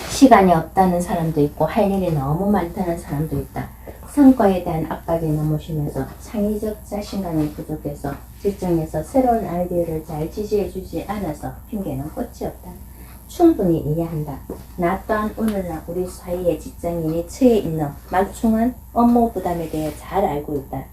[SPEAKER 1] 시간이 없다는 사람도 있고 할 일이 너무 많다는 사람도 있다. 성과에 대한 압박이 너무 심해서 창의적 자신감이 부족해서 직장에서 새로운 아이디어를 잘 지지해주지 않아서 핑계는 끝이 없다. 충분히 이해한다. 나 또한 오늘날 우리 사이의 직장인이 처해 있는 막중한 업무 부담에 대해 잘 알고 있다.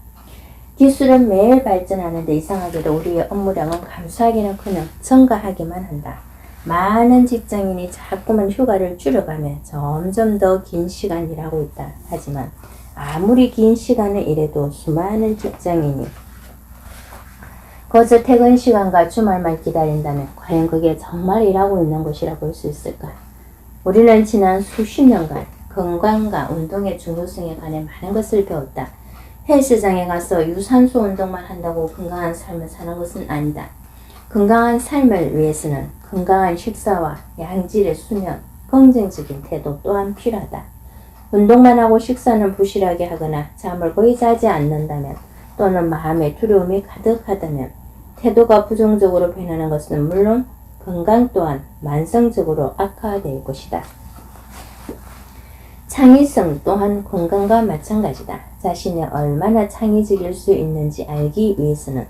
[SPEAKER 1] 기술은 매일 발전하는데 이상하게도 우리의 업무량은 감소하기는커녕 증가하기만 한다. 많은 직장인이 자꾸만 휴가를 줄여가며 점점 더 긴 시간 일하고 있다. 하지만 아무리 긴 시간을 일해도 수많은 직장인이 거저 퇴근 시간과 주말만 기다린다면 과연 그게 정말 일하고 있는 것이라 볼 수 있을까? 우리는 지난 수십 년간 건강과 운동의 중요성에 관해 많은 것을 배웠다. 헬스장에 가서 유산소 운동만 한다고 건강한 삶을 사는 것은 아니다. 건강한 삶을 위해서는 건강한 식사와 양질의 수면, 긍정적인 태도 또한 필요하다. 운동만 하고 식사는 부실하게 하거나 잠을 거의 자지 않는다면 또는 마음에 두려움이 가득하다면 태도가 부정적으로 변하는 것은 물론 건강 또한 만성적으로 악화될 것이다. 창의성 또한 건강과 마찬가지다. 자신이 얼마나 창의적일 수 있는지 알기 위해서는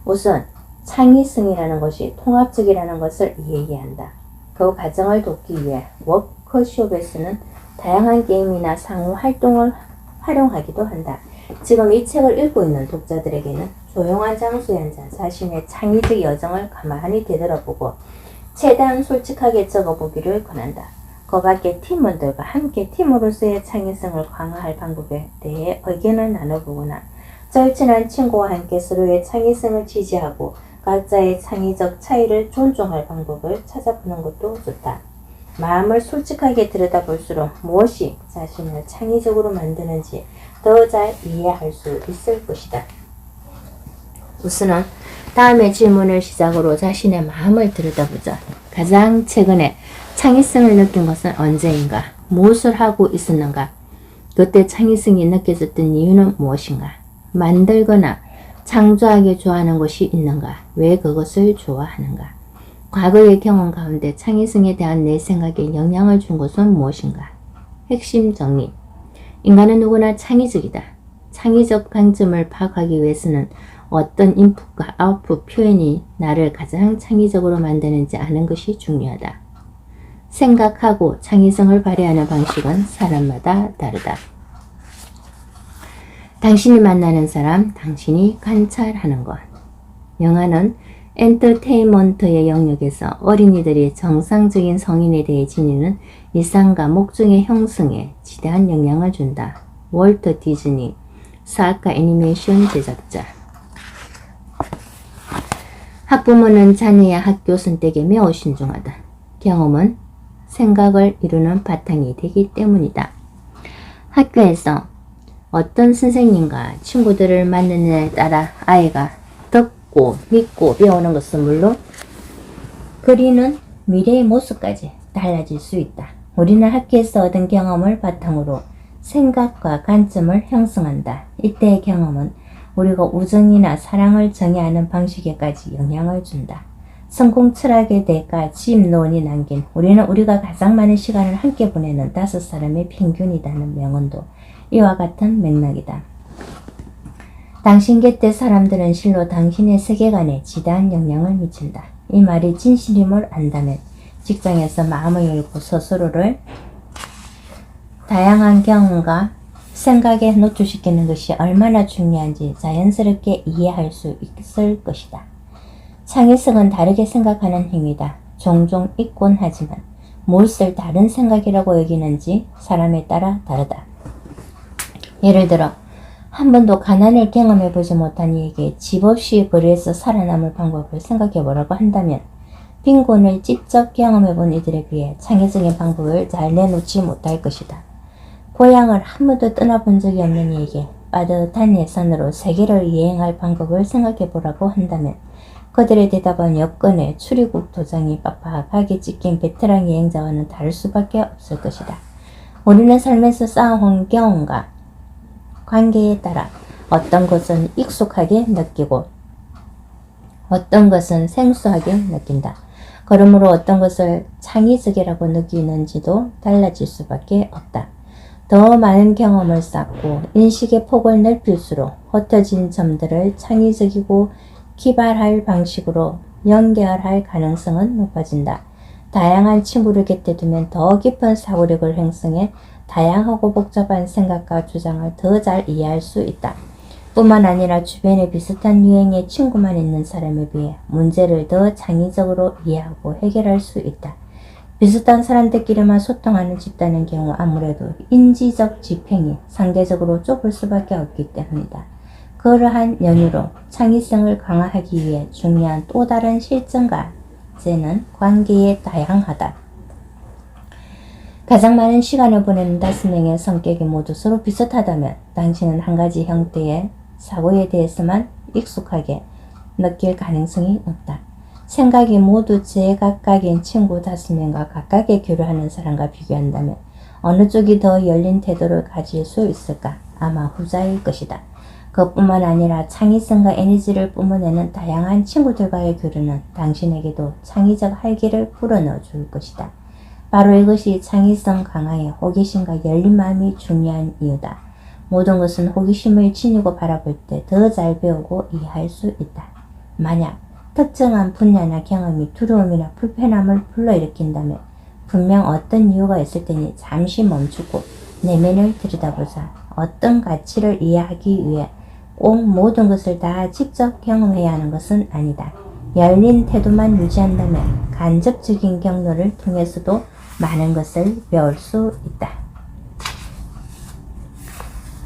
[SPEAKER 1] 우선 창의성이라는 것이 통합적이라는 것을 이해해야 한다. 그 과정을 돕기 위해 워크숍에서는 다양한 게임이나 상호 활동을 활용하기도 한다. 지금 이 책을 읽고 있는 독자들에게는 조용한 장소에 앉아 자신의 창의적 여정을 가만히 되돌아보고 최대한 솔직하게 적어보기를 권한다. 그 밖에 팀원들과 함께 팀으로서의 창의성을 강화할 방법에 대해 의견을 나눠보거나 절친한 친구와 함께 서로의 창의성을 지지하고 각자의 창의적 차이를 존중할 방법을 찾아보는 것도 좋다. 마음을 솔직하게 들여다볼수록 무엇이 자신을 창의적으로 만드는지 더 잘 이해할 수 있을 것이다. 우선은 다음의 질문을 시작으로 자신의 마음을 들여다보자. 가장 최근에 창의성을 느낀 것은 언제인가? 무엇을 하고 있었는가? 그때 창의성이 느껴졌던 이유는 무엇인가? 만들거나 창조하기 좋아하는 것이 있는가? 왜 그것을 좋아하는가? 과거의 경험 가운데 창의성에 대한 내 생각에 영향을 준 것은 무엇인가? 핵심 정리. 인간은 누구나 창의적이다. 창의적 강점을 파악하기 위해서는 어떤 인풋과 아웃풋 표현이 나를 가장 창의적으로 만드는지 아는 것이 중요하다. 생각하고 창의성을 발휘하는 방식은 사람마다 다르다. 당신이 만나는 사람, 당신이 관찰하는 것. 영화는 엔터테인먼트의 영역에서 어린이들이 정상적인 성인에 대해 지니는 이상과 목적의 형성에 지대한 영향을 준다. 월터 디즈니, 사악과 애니메이션 제작자. 학부모는 자녀의 학교 선택에 매우 신중하다. 경험은 생각을 이루는 바탕이 되기 때문이다. 학교에서 어떤 선생님과 친구들을 만나느냐에 따라 아이가 듣고 믿고 배우는 것은 물론 그리는 미래의 모습까지 달라질 수 있다. 우리는 학교에서 얻은 경험을 바탕으로 생각과 관점을 형성한다. 이때의 경험은 우리가 우정이나 사랑을 정의하는 방식에까지 영향을 준다. 성공 철학의 대가 짐 노원이 남긴 우리는 우리가 가장 많은 시간을 함께 보내는 5사람의 평균이라는 명언도 이와 같은 맥락이다. 당신 곁의 사람들은 실로 당신의 세계관에 지대한 영향을 미친다. 이 말이 진실임을 안다면 직장에서 마음을 열고 스스로를 다양한 경험과 생각에 노출시키는 것이 얼마나 중요한지 자연스럽게 이해할 수 있을 것이다. 창의성은 다르게 생각하는 힘이다. 종종 있곤 하지만 무엇을 다른 생각이라고 여기는지 사람에 따라 다르다. 예를 들어 한 번도 가난을 경험해보지 못한 이에게 집 없이 거리에서 살아남을 방법을 생각해보라고 한다면 빈곤을 직접 경험해본 이들에 비해 창의적인 방법을 잘 내놓지 못할 것이다. 고향을 한 번도 떠나본 적이 없는 이에게 빠듯한 예산으로 세계를 여행할 방법을 생각해보라고 한다면 그들의 대답은 여권에 출입국 도장이 빡빡하게 찍힌 베테랑 여행자와는 다를 수밖에 없을 것이다. 우리는 삶에서 쌓아온 경험과 관계에 따라 어떤 것은 익숙하게 느끼고 어떤 것은 생소하게 느낀다. 그러므로 어떤 것을 창의적이라고 느끼는지도 달라질 수밖에 없다. 더 많은 경험을 쌓고 인식의 폭을 넓힐수록 흩어진 점들을 창의적이고 기발할 방식으로 연결할 가능성은 높아진다. 다양한 친구를 곁에 두면 더 깊은 사고력을 형성해 다양하고 복잡한 생각과 주장을 더 잘 이해할 수 있다. 뿐만 아니라 주변에 비슷한 유행의 친구만 있는 사람에 비해 문제를 더 창의적으로 이해하고 해결할 수 있다. 비슷한 사람들끼리만 소통하는 집단의 경우 아무래도 인지적 지평이 상대적으로 좁을 수밖에 없기 때문이다. 그러한 연유로 창의성을 강화하기 위해 중요한 또 다른 실전 과제는 관계의 다양하다. 가장 많은 시간을 보내는 5명의 성격이 모두 서로 비슷하다면 당신은 한 가지 형태의 사고에 대해서만 익숙하게 느낄 가능성이 높다. 생각이 모두 제각각인 친구 5명과 각각의 교류하는 사람과 비교한다면 어느 쪽이 더 열린 태도를 가질 수 있을까? 아마 후자일 것이다. 그뿐만 아니라 창의성과 에너지를 뿜어내는 다양한 친구들과의 교류는 당신에게도 창의적 활기를 불어넣어 줄 것이다. 바로 이것이 창의성 강화에 호기심과 열린 마음이 중요한 이유다. 모든 것은 호기심을 지니고 바라볼 때 더 잘 배우고 이해할 수 있다. 만약 특정한 분야나 경험이 두려움이나 불편함을 불러일으킨다면 분명 어떤 이유가 있을 테니 잠시 멈추고 내면을 들여다보자. 어떤 가치를 이해하기 위해 꼭 모든 것을 다 직접 경험해야 하는 것은 아니다. 열린 태도만 유지한다면 간접적인 경로를 통해서도 많은 것을 배울 수 있다.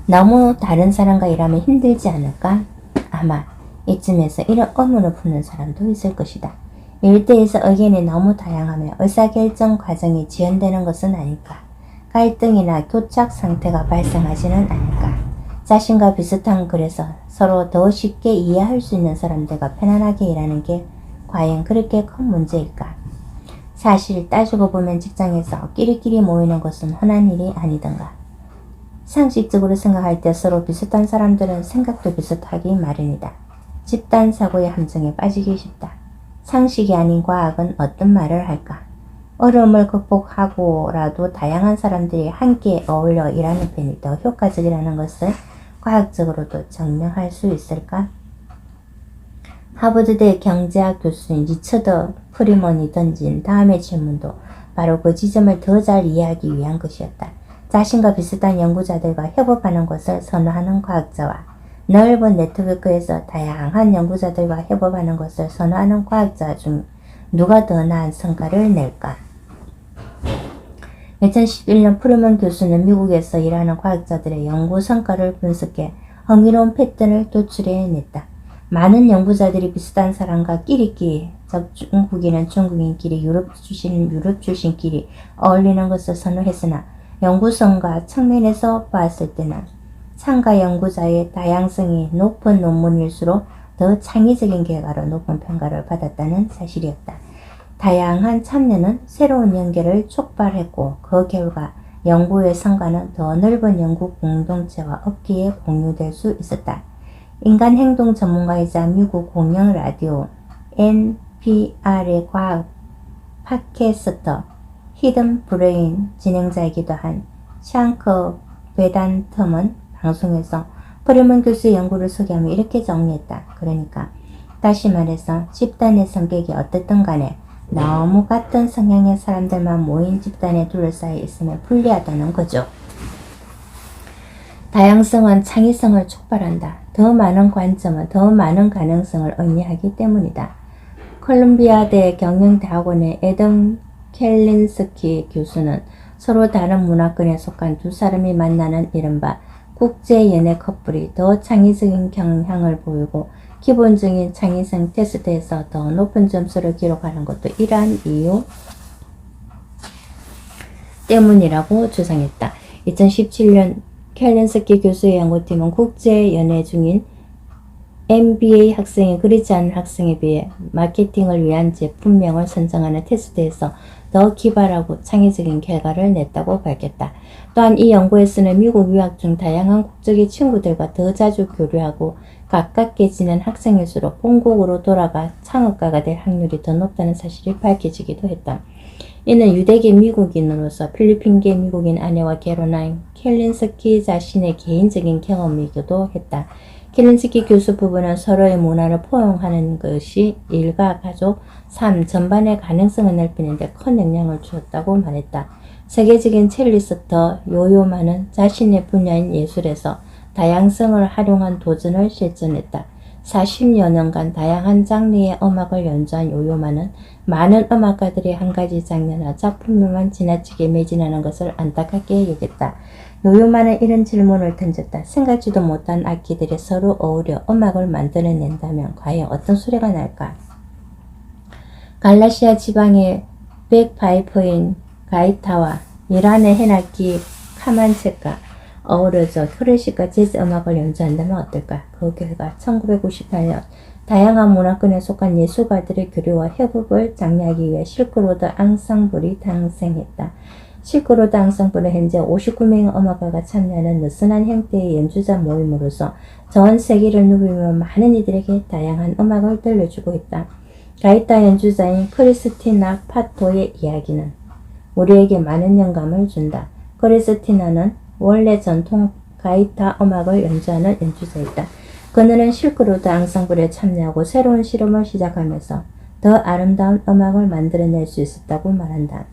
[SPEAKER 1] 너무 다른 사람과 일하면 힘들지 않을까? 아마 이쯤에서 이런 의문을 품는 사람도 있을 것이다. 일대에서 의견이 너무 다양하며 의사결정 과정이 지연되는 것은 아닐까? 갈등이나 교착 상태가 발생하지는 않을까? 자신과 비슷한 글에서 서로 더 쉽게 이해할 수 있는 사람들과 편안하게 일하는 게 과연 그렇게 큰 문제일까? 사실 따지고 보면 직장에서 끼리끼리 모이는 것은 흔한 일이 아니던가. 상식적으로 생각할 때 서로 비슷한 사람들은 생각도 비슷하기 마련이다. 집단 사고의 함정에 빠지기 쉽다. 상식이 아닌 과학은 어떤 말을 할까? 어려움을 극복하고라도 다양한 사람들이 함께 어울려 일하는 편이 더 효과적이라는 것을 과학적으로도 증명할 수 있을까? 하버드대 경제학 교수인 리처드 프리먼이 던진 다음의 질문도 바로 그 지점을 더 잘 이해하기 위한 것이었다. 자신과 비슷한 연구자들과 협업하는 것을 선호하는 과학자와 넓은 네트워크에서 다양한 연구자들과 협업하는 것을 선호하는 과학자 중 누가 더 나은 성과를 낼까? 2011년 프리먼 교수는 미국에서 일하는 과학자들의 연구 성과를 분석해 흥미로운 패턴을 도출해냈다. 많은 연구자들이 비슷한 사람과 끼리끼리, 즉 중국인은 중국인끼리, 유럽 출신은 유럽 출신끼리 어울리는 것을 선호했으나 연구성과 측면에서 봤을 때는 참가 연구자의 다양성이 높은 논문일수록 더 창의적인 결과로 높은 평가를 받았다는 사실이었다. 다양한 참여는 새로운 연계를 촉발했고 그 결과 연구의 성과는 더 넓은 연구 공동체와 업계에 공유될 수 있었다. 인간 행동 전문가이자 미국 공영 라디오 NPR의 과학 팟캐스터 히든 브레인 진행자이기도 한 샹커 베단텀은 방송에서 프리먼 교수의 연구를 소개하며 이렇게 정리했다. 그러니까 다시 말해서 집단의 성격이 어떻든 간에 너무 같은 성향의 사람들만 모인 집단에 둘러싸여 있으면 불리하다는 거죠. 다양성은 창의성을 촉발한다. 더 많은 관점은 더 많은 가능성을 의미하기 때문이다. 콜ум비아대 경영대학원의 애덤 켈린스키 교수는 서로 다른 문화권에 속한 두 사람이 만나는 이른바 국제연애 커플이 더 창의적인 경향을 보이고 기본적인 창의성 테스트에서 더 높은 점수를 기록하는 것도 이러한 이유 때문이라고 주장했다. 2017년 켈린스키 교수의 연구팀은 국제연애 중인 MBA 학생이 그렇지 않은 학생에 비해 마케팅을 위한 제품명을 선정하는 테스트에서 더 기발하고 창의적인 결과를 냈다고 밝혔다. 또한 이 연구에서는 미국 유학 중 다양한 국적의 친구들과 더 자주 교류하고 가깝게 지낸 학생일수록 본국으로 돌아가 창업가가 될 확률이 더 높다는 사실이 밝혀지기도 했다. 이는 유대계 미국인으로서 필리핀계 미국인 아내와 결혼한 켈린스키 자신의 개인적인 경험이기도 했다. 켈린스키 교수 부부는 서로의 문화를 포용하는 것이 일과 가족, 삶 전반의 가능성을 넓히는 데 큰 영향을 주었다고 말했다. 세계적인 첼리스트 요요마는 자신의 분야인 예술에서 다양성을 활용한 도전을 실천했다. 40여 년간 다양한 장르의 음악을 연주한 요요마는 많은 음악가들이 한 가지 장르나 작품에만 지나치게 매진하는 것을 안타깝게 여겼다. 요요마는 이런 질문을 던졌다. 생각지도 못한 악기들이 서로 어우러 음악을 만들어낸다면 과연 어떤 소리가 날까? 갈라시아 지방의 백파이프인 가이타와 이란의 현악기 카만체가 어우러져 클래식과 재즈 음악을 연주한다면 어떨까? 그 결과 1998년 다양한 문화권에 속한 예술가들의 교류와 협업을 장려하기 위해 실크로드 앙상블이 탄생했다. 실크로드 앙상블은 현재 59명의 음악가가 참여하는 느슨한 형태의 연주자 모임으로서 전 세계를 누비며 많은 이들에게 다양한 음악을 들려주고 있다. 가이타 연주자인 크리스티나 파토의 이야기는 우리에게 많은 영감을 준다. 크리스티나는 원래 전통 가이타 음악을 연주하는 연주자이다. 그녀는 실크로드 앙상블에 참여하고 새로운 실험을 시작하면서 더 아름다운 음악을 만들어낼 수 있었다고 말한다.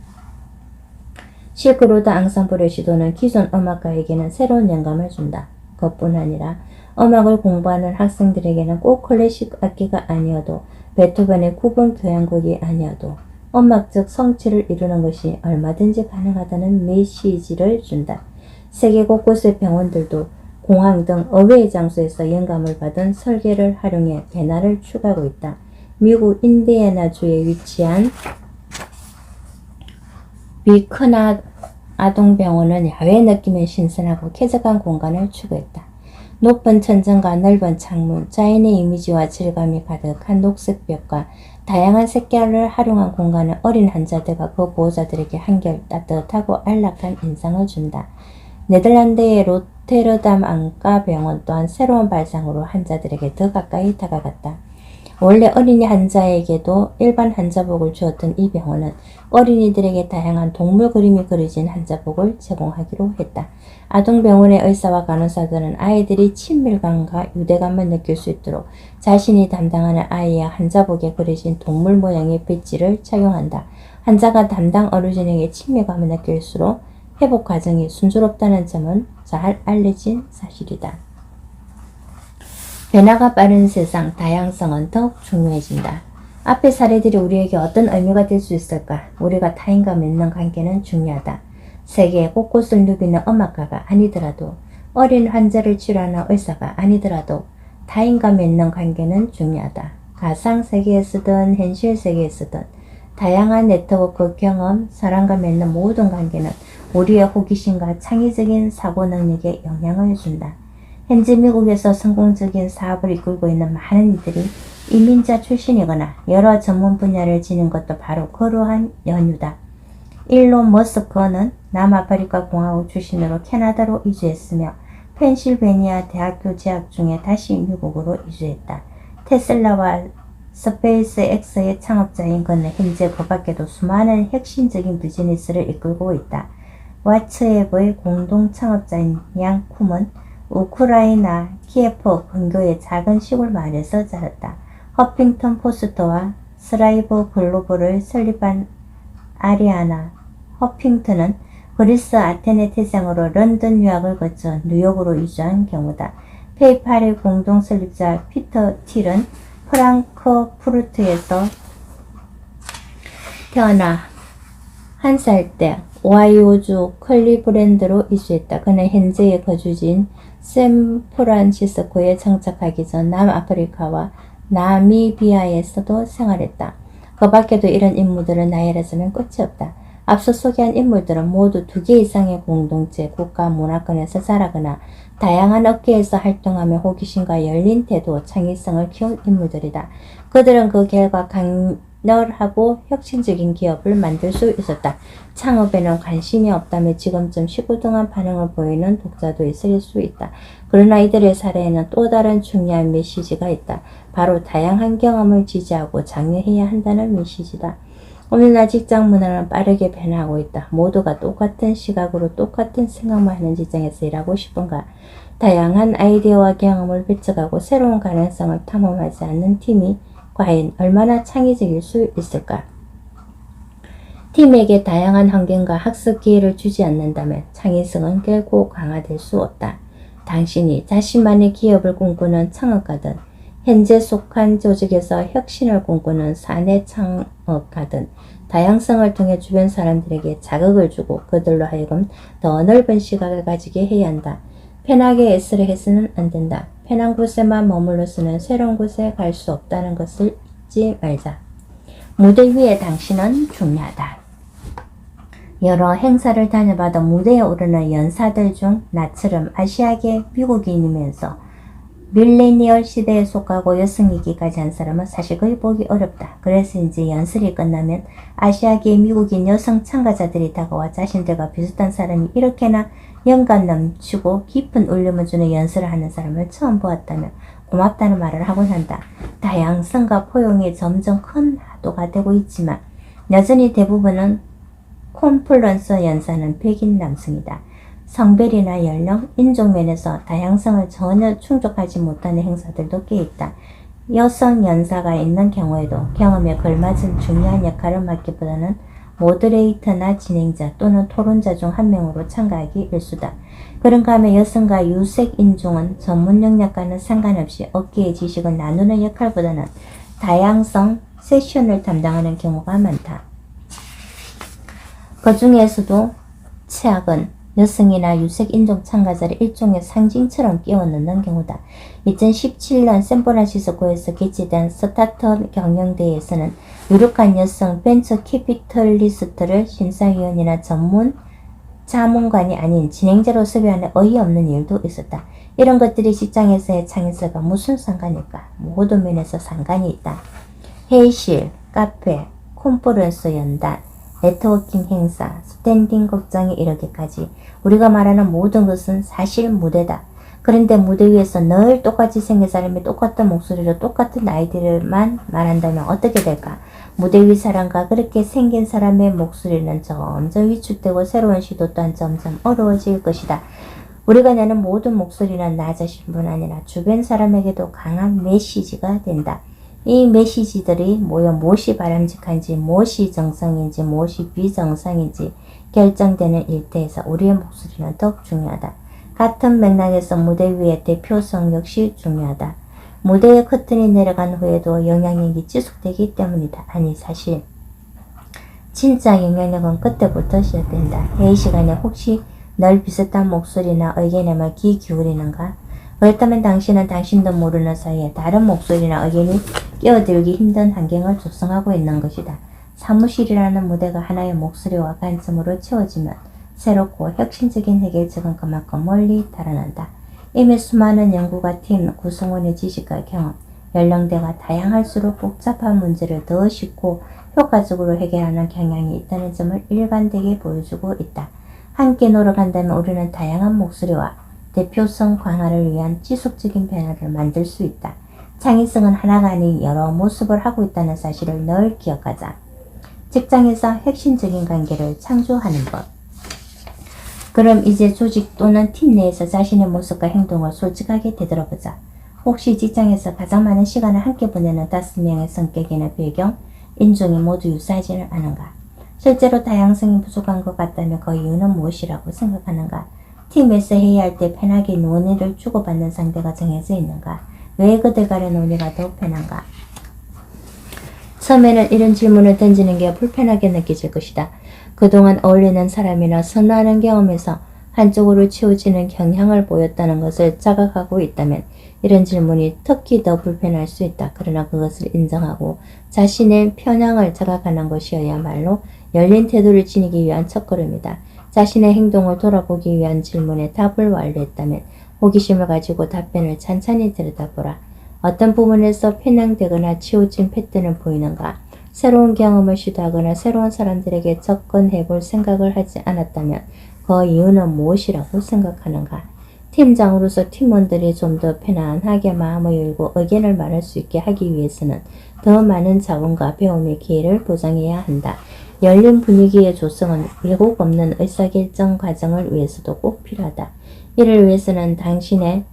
[SPEAKER 1] 실크로드 앙상블의 시도는 기존 음악가에게는 새로운 영감을 준다. 그뿐 아니라 음악을 공부하는 학생들에게는 꼭 클래식 악기가 아니어도 베토벤의 9번 교향곡이 아니어도 음악적 성취를 이루는 것이 얼마든지 가능하다는 메시지를 준다. 세계 곳곳의 병원들도 공항 등 의외의 장소에서 영감을 받은 설계를 활용해 변화를 추구하고 있다. 미국 인디애나주에 위치한 비크나 아동병원은 야외 느낌의 신선하고 쾌적한 공간을 추구했다. 높은 천정과 넓은 창문, 자연의 이미지와 질감이 가득한 녹색 벽과 다양한 색깔을 활용한 공간은 어린 환자들과 그 보호자들에게 한결 따뜻하고 안락한 인상을 준다. 네덜란드의 로테르담 안과병원 또한 새로운 발상으로 환자들에게 더 가까이 다가갔다. 원래 어린이 환자에게도 일반 환자복을 주었던 이 병원은 어린이들에게 다양한 동물 그림이 그려진 환자복을 제공하기로 했다. 아동병원의 의사와 간호사들은 아이들이 친밀감과 유대감을 느낄 수 있도록 자신이 담당하는 아이의 환자복에 그려진 동물 모양의 배지를 착용한다. 환자가 담당 어르신에게 친밀감을 느낄수록 회복 과정이 순조롭다는 점은 잘 알려진 사실이다. 변화가 빠른 세상, 다양성은 더욱 중요해진다. 앞의 사례들이 우리에게 어떤 의미가 될 수 있을까? 우리가 타인과 맺는 관계는 중요하다. 세계 곳곳을 누비는 음악가가 아니더라도, 어린 환자를 치료하는 의사가 아니더라도 타인과 맺는 관계는 중요하다. 가상세계에서든 현실세계에서든 다양한 네트워크 경험, 사람과 맺는 모든 관계는 우리의 호기심과 창의적인 사고 능력에 영향을 준다. 현재 미국에서 성공적인 사업을 이끌고 있는 많은 이들이 이민자 출신이거나 여러 전문 분야를 지닌 것도 바로 그러한 연유다. 일론 머스크는 남아프리카 공화국 출신으로 캐나다로 이주했으며 펜실베니아 대학교 재학 중에 다시 미국으로 이주했다. 테슬라와 스페이스X의 창업자인 그는 현재 그 밖에도 수많은 혁신적인 비즈니스를 이끌고 있다. 왓츠앱의 공동 창업자인 양 쿰은 우크라이나 키예프 근교의 작은 시골 마을에서 자랐다. 허핑턴 포스트와 스라이브 글로벌을 설립한 아리아나 허핑턴은 그리스 아테네 태생으로 런던 유학을 거쳐 뉴욕으로 이주한 경우다. 페이팔의 공동 설립자 피터 틸은 프랑크푸르트에서 태어나 1살 때 오하이오주 클리브랜드로 이주했다. 그는 현재의 거주지인 샌프란시스코에 정착하기 전 남아프리카와 나미비아에서도 생활했다. 그 밖에도 이런 인물들은 나열해서는 끝이 없다. 앞서 소개한 인물들은 모두 2개 이상의 공동체, 국가, 문화권에서 자라거나 다양한 업계에서 활동하며 호기심과 열린 태도, 창의성을 키운 인물들이다. 그들은 그 결과 강렬하고 혁신적인 기업을 만들 수 있었다. 창업에는 관심이 없다며 지금쯤 시구둥한 반응을 보이는 독자도 있을 수 있다. 그러나 이들의 사례에는 또 다른 중요한 메시지가 있다. 바로 다양한 경험을 지지하고 장려해야 한다는 메시지다. 오늘날 직장 문화는 빠르게 변화하고 있다. 모두가 똑같은 시각으로 똑같은 생각만 하는 직장에서 일하고 싶은가? 다양한 아이디어와 경험을 배척하고 새로운 가능성을 탐험하지 않는 팀이 과연 얼마나 창의적일 수 있을까? 팀에게 다양한 환경과 학습 기회를 주지 않는다면 창의성은 결코 강화될 수 없다. 당신이 자신만의 기업을 꿈꾸는 창업가든 현재 속한 조직에서 혁신을 꿈꾸는 사내 창업가든 다양성을 통해 주변 사람들에게 자극을 주고 그들로 하여금 더 넓은 시각을 가지게 해야 한다. 편하게 애쓰려 해서는 안 된다. 편한 곳에만 머물러서는 새로운 곳에 갈 수 없다는 것을 잊지 말자. 무대 위에 당신은 중요하다. 여러 행사를 다녀봐도 무대에 오르는 연사들 중 나처럼 아시아계 미국인이면서 밀레니얼 시대에 속하고 여성이기까지 한 사람은 사실 거의 보기 어렵다. 그래서 이제 연설이 끝나면 아시아계 미국인 여성 참가자들이 다가와 자신들과 비슷한 사람이 이렇게나 영감 넘치고 깊은 울림을 주는 연설을 하는 사람을 처음 보았다며 고맙다는 말을 하곤 한다. 다양성과 포용이 점점 큰 화두가 되고 있지만 여전히 대부분은 콘플런서 연사는 백인 남성이다. 성별이나 연령, 인종 면에서 다양성을 전혀 충족하지 못하는 행사들도 꽤 있다. 여성 연사가 있는 경우에도 경험에 걸맞은 중요한 역할을 맡기보다는 모더레이터나 진행자 또는 토론자 중 한 명으로 참가하기 일수다. 그런가 하면 여성과 유색 인종은 전문 영역과는 상관없이 업계의 지식을 나누는 역할보다는 다양성 세션을 담당하는 경우가 많다. 그 중에서도 최악은 여성이나 유색인종 참가자를 일종의 상징처럼 끼워 넣는 경우다. 2017년 샌프란시스코에서 개최된 스타트업 경영대회에서는 유력한 여성 벤처 캐피털리스트를 심사위원이나 전문 자문관이 아닌 진행자로 섭외하는 어이없는 일도 있었다. 이런 것들이 직장에서의 창의성과 무슨 상관일까? 모든 면에서 상관이 있다. 회의실, 카페, 콘퍼런스 연단, 네트워킹 행사, 스탠딩 걱정에 이르기까지 우리가 말하는 모든 것은 사실 무대다. 그런데 무대 위에서 늘 똑같이 생긴 사람이 똑같은 목소리로 똑같은 아이디어만 말한다면 어떻게 될까? 무대 위 사람과 그렇게 생긴 사람의 목소리는 점점 위축되고 새로운 시도 또한 점점 어려워질 것이다. 우리가 내는 모든 목소리는 나 자신뿐 아니라 주변 사람에게도 강한 메시지가 된다. 이 메시지들이 모여 무엇이 바람직한지, 무엇이 정상인지, 무엇이 비정상인지 결정되는 일대에서 우리의 목소리는 더욱 중요하다. 같은 맥락에서 무대 위의 대표성 역시 중요하다. 무대의 커튼이 내려간 후에도 영향력이 지속되기 때문이다. 아니 사실 진짜 영향력은 그때부터 시작된다. 회의 시간에 혹시 늘 비슷한 목소리나 의견에만 귀 기울이는가? 그렇다면 당신은 당신도 모르는 사이에 다른 목소리나 의견이 끼어들기 힘든 환경을 조성하고 있는 것이다. 사무실이라는 무대가 하나의 목소리와 관점으로 채워지면 새롭고 혁신적인 해결책은 그만큼 멀리 달아난다. 이미 수많은 연구가 팀 구성원의 지식과 경험, 연령대가 다양할수록 복잡한 문제를 더 쉽고 효과적으로 해결하는 경향이 있다는 점을 일관되게 보여주고 있다. 함께 노력한다면 우리는 다양한 목소리와 대표성 강화를 위한 지속적인 변화를 만들 수 있다. 창의성은 하나가 아닌 여러 모습을 하고 있다는 사실을 늘 기억하자. 직장에서 혁신적인 관계를 창조하는 것. 그럼 이제 조직 또는 팀 내에서 자신의 모습과 행동을 솔직하게 되돌아보자. 혹시 직장에서 가장 많은 시간을 함께 보내는 5명의 성격이나 배경, 인종이 모두 유사하지는 않은가? 실제로 다양성이 부족한 것 같다면 그 이유는 무엇이라고 생각하는가? 팀에서 회의할 때 편하게 논의를 주고받는 상대가 정해져 있는가? 왜 그들 간의 논의가 더 편한가? 처음에는 이런 질문을 던지는 게 불편하게 느껴질 것이다. 그동안 어울리는 사람이나 선호하는 경험에서 한쪽으로 치우치는 경향을 보였다는 것을 자각하고 있다면 이런 질문이 특히 더 불편할 수 있다. 그러나 그것을 인정하고 자신의 편향을 자각하는 것이어야말로 열린 태도를 지니기 위한 첫걸음이다. 자신의 행동을 돌아보기 위한 질문에 답을 완료했다면 호기심을 가지고 답변을 찬찬히 들여다보라. 어떤 부분에서 편향되거나 치우친 패턴을 보이는가? 새로운 경험을 시도하거나 새로운 사람들에게 접근해볼 생각을 하지 않았다면 그 이유는 무엇이라고 생각하는가? 팀장으로서 팀원들이 좀 더 편안하게 마음을 열고 의견을 말할 수 있게 하기 위해서는 더 많은 자원과 배움의 기회를 보장해야 한다. 열린 분위기의 조성은 왜곡 없는 의사결정 과정을 위해서도 꼭 필요하다. 이를 위해서는 당신의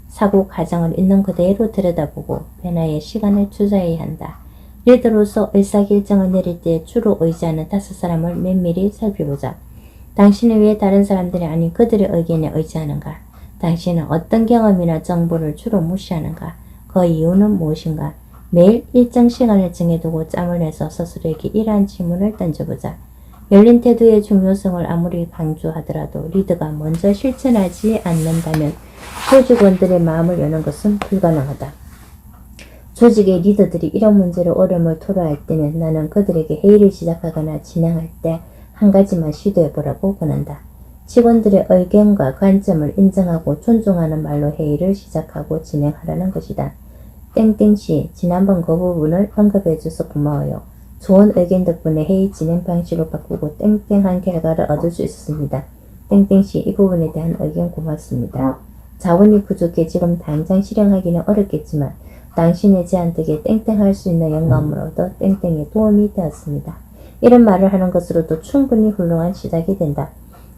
[SPEAKER 1] 사고 과정을 있는 그대로 들여다보고 변화에 시간을 투자해야 한다. 리더로서 의사결정을 내릴 때 주로 의지하는 5사람을 면밀히 살펴보자. 당신을 위해 다른 사람들이 아닌 그들의 의견에 의지하는가? 당신은 어떤 경험이나 정보를 주로 무시하는가? 그 이유는 무엇인가? 매일 일정 시간을 정해두고 짬을 내서 스스로에게 이러한 질문을 던져보자. 열린 태도의 중요성을 아무리 강조하더라도 리더가 먼저 실천하지 않는다면 조직원들의 마음을 여는 것은 불가능하다. 조직의 리더들이 이런 문제로 어려움을 토로할 때면 나는 그들에게 회의를 시작하거나 진행할 때 한 가지만 시도해보라고 권한다. 직원들의 의견과 관점을 인정하고 존중하는 말로 회의를 시작하고 진행하라는 것이다. 땡땡씨, 지난번 그 부분을 언급해줘서 고마워요. 좋은 의견 덕분에 회의 진행 방식을 바꾸고 땡땡한 결과를 얻을 수 있었습니다. 땡땡씨, 이 부분에 대한 의견 고맙습니다. 자원이 부족해 지금 당장 실행하기는 어렵겠지만 당신의 제안 덕에 땡땡할 수 있는 영감을 얻어 땡땡에 도움이 되었습니다. 이런 말을 하는 것으로도 충분히 훌륭한 시작이 된다.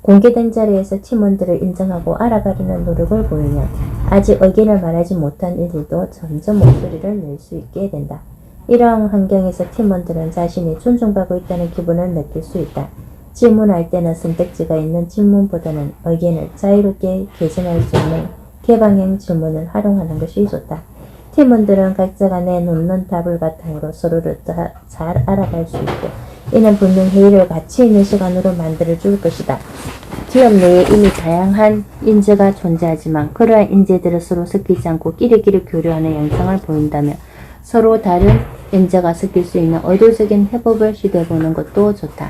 [SPEAKER 1] 공개된 자리에서 팀원들을 인정하고 알아가려는 노력을 보이면 아직 의견을 말하지 못한 이들도 점점 목소리를 낼 수 있게 된다. 이러한 환경에서 팀원들은 자신이 존중받고 있다는 기분을 느낄 수 있다. 질문할 때는 선택지가 있는 질문보다는 의견을 자유롭게 개진할 수 있는 개방형 질문을 활용하는 것이 좋다. 팀원들은 각자가 내놓는 답을 바탕으로 서로를 더 잘 알아갈 수 있고 이는 분명 회의를 가치 있는 시간으로 만들어줄 것이다. 기업 내에 이미 다양한 인재가 존재하지만 그러한 인재들을 서로 섞이지 않고 끼리끼리 교류하는 양상을 보인다면 서로 다른 인재가 섞일 수 있는 의도적인 협업을 시도해보는 것도 좋다.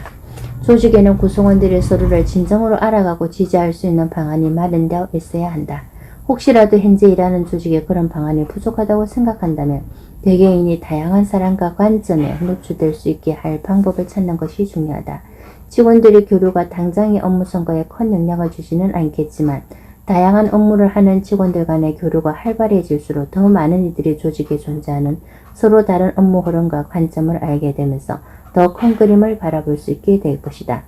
[SPEAKER 1] 조직에는 구성원들이 서로를 진정으로 알아가고 지지할 수 있는 방안이 마련되어 있어야 한다. 혹시라도 현재 일하는 조직에 그런 방안이 부족하다고 생각한다면 개개인이 다양한 사람과 관점에 노출될 수 있게 할 방법을 찾는 것이 중요하다. 직원들의 교류가 당장의 업무 성과에 큰 영향을 주지는 않겠지만 다양한 업무를 하는 직원들 간의 교류가 활발해질수록 더 많은 이들이 조직에 존재하는 서로 다른 업무 흐름과 관점을 알게 되면서 더 큰 그림을 바라볼 수 있게 될 것이다.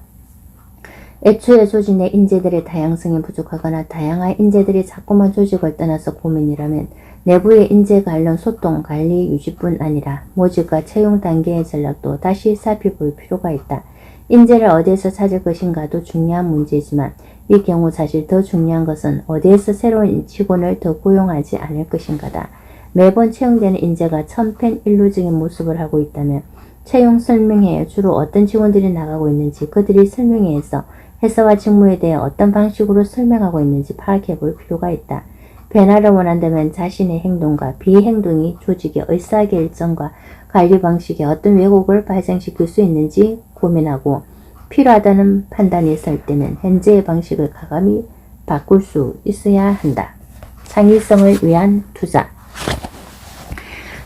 [SPEAKER 1] 애초에 조직 내 인재들의 다양성이 부족하거나 다양한 인재들이 자꾸만 조직을 떠나서 고민이라면 내부의 인재 관련 소통, 관리, 유지뿐 아니라 모집과 채용 단계의 전략도 다시 살펴볼 필요가 있다. 인재를 어디에서 찾을 것인가도 중요한 문제지만 이 경우 사실 더 중요한 것은 어디에서 새로운 직원을 더 고용하지 않을 것인가다. 매번 채용되는 인재가 천편일률적인 모습을 하고 있다면 채용 설명회에 주로 어떤 직원들이 나가고 있는지 그들이 설명회에서 회사와 직무에 대해 어떤 방식으로 설명하고 있는지 파악해 볼 필요가 있다. 변화를 원한다면 자신의 행동과 비행동이 조직의 의사결정과 관리 방식에 어떤 왜곡을 발생시킬 수 있는지 고민하고 필요하다는 판단이 설 때는 현재의 방식을 과감히 바꿀 수 있어야 한다. 창의성을 위한 투자.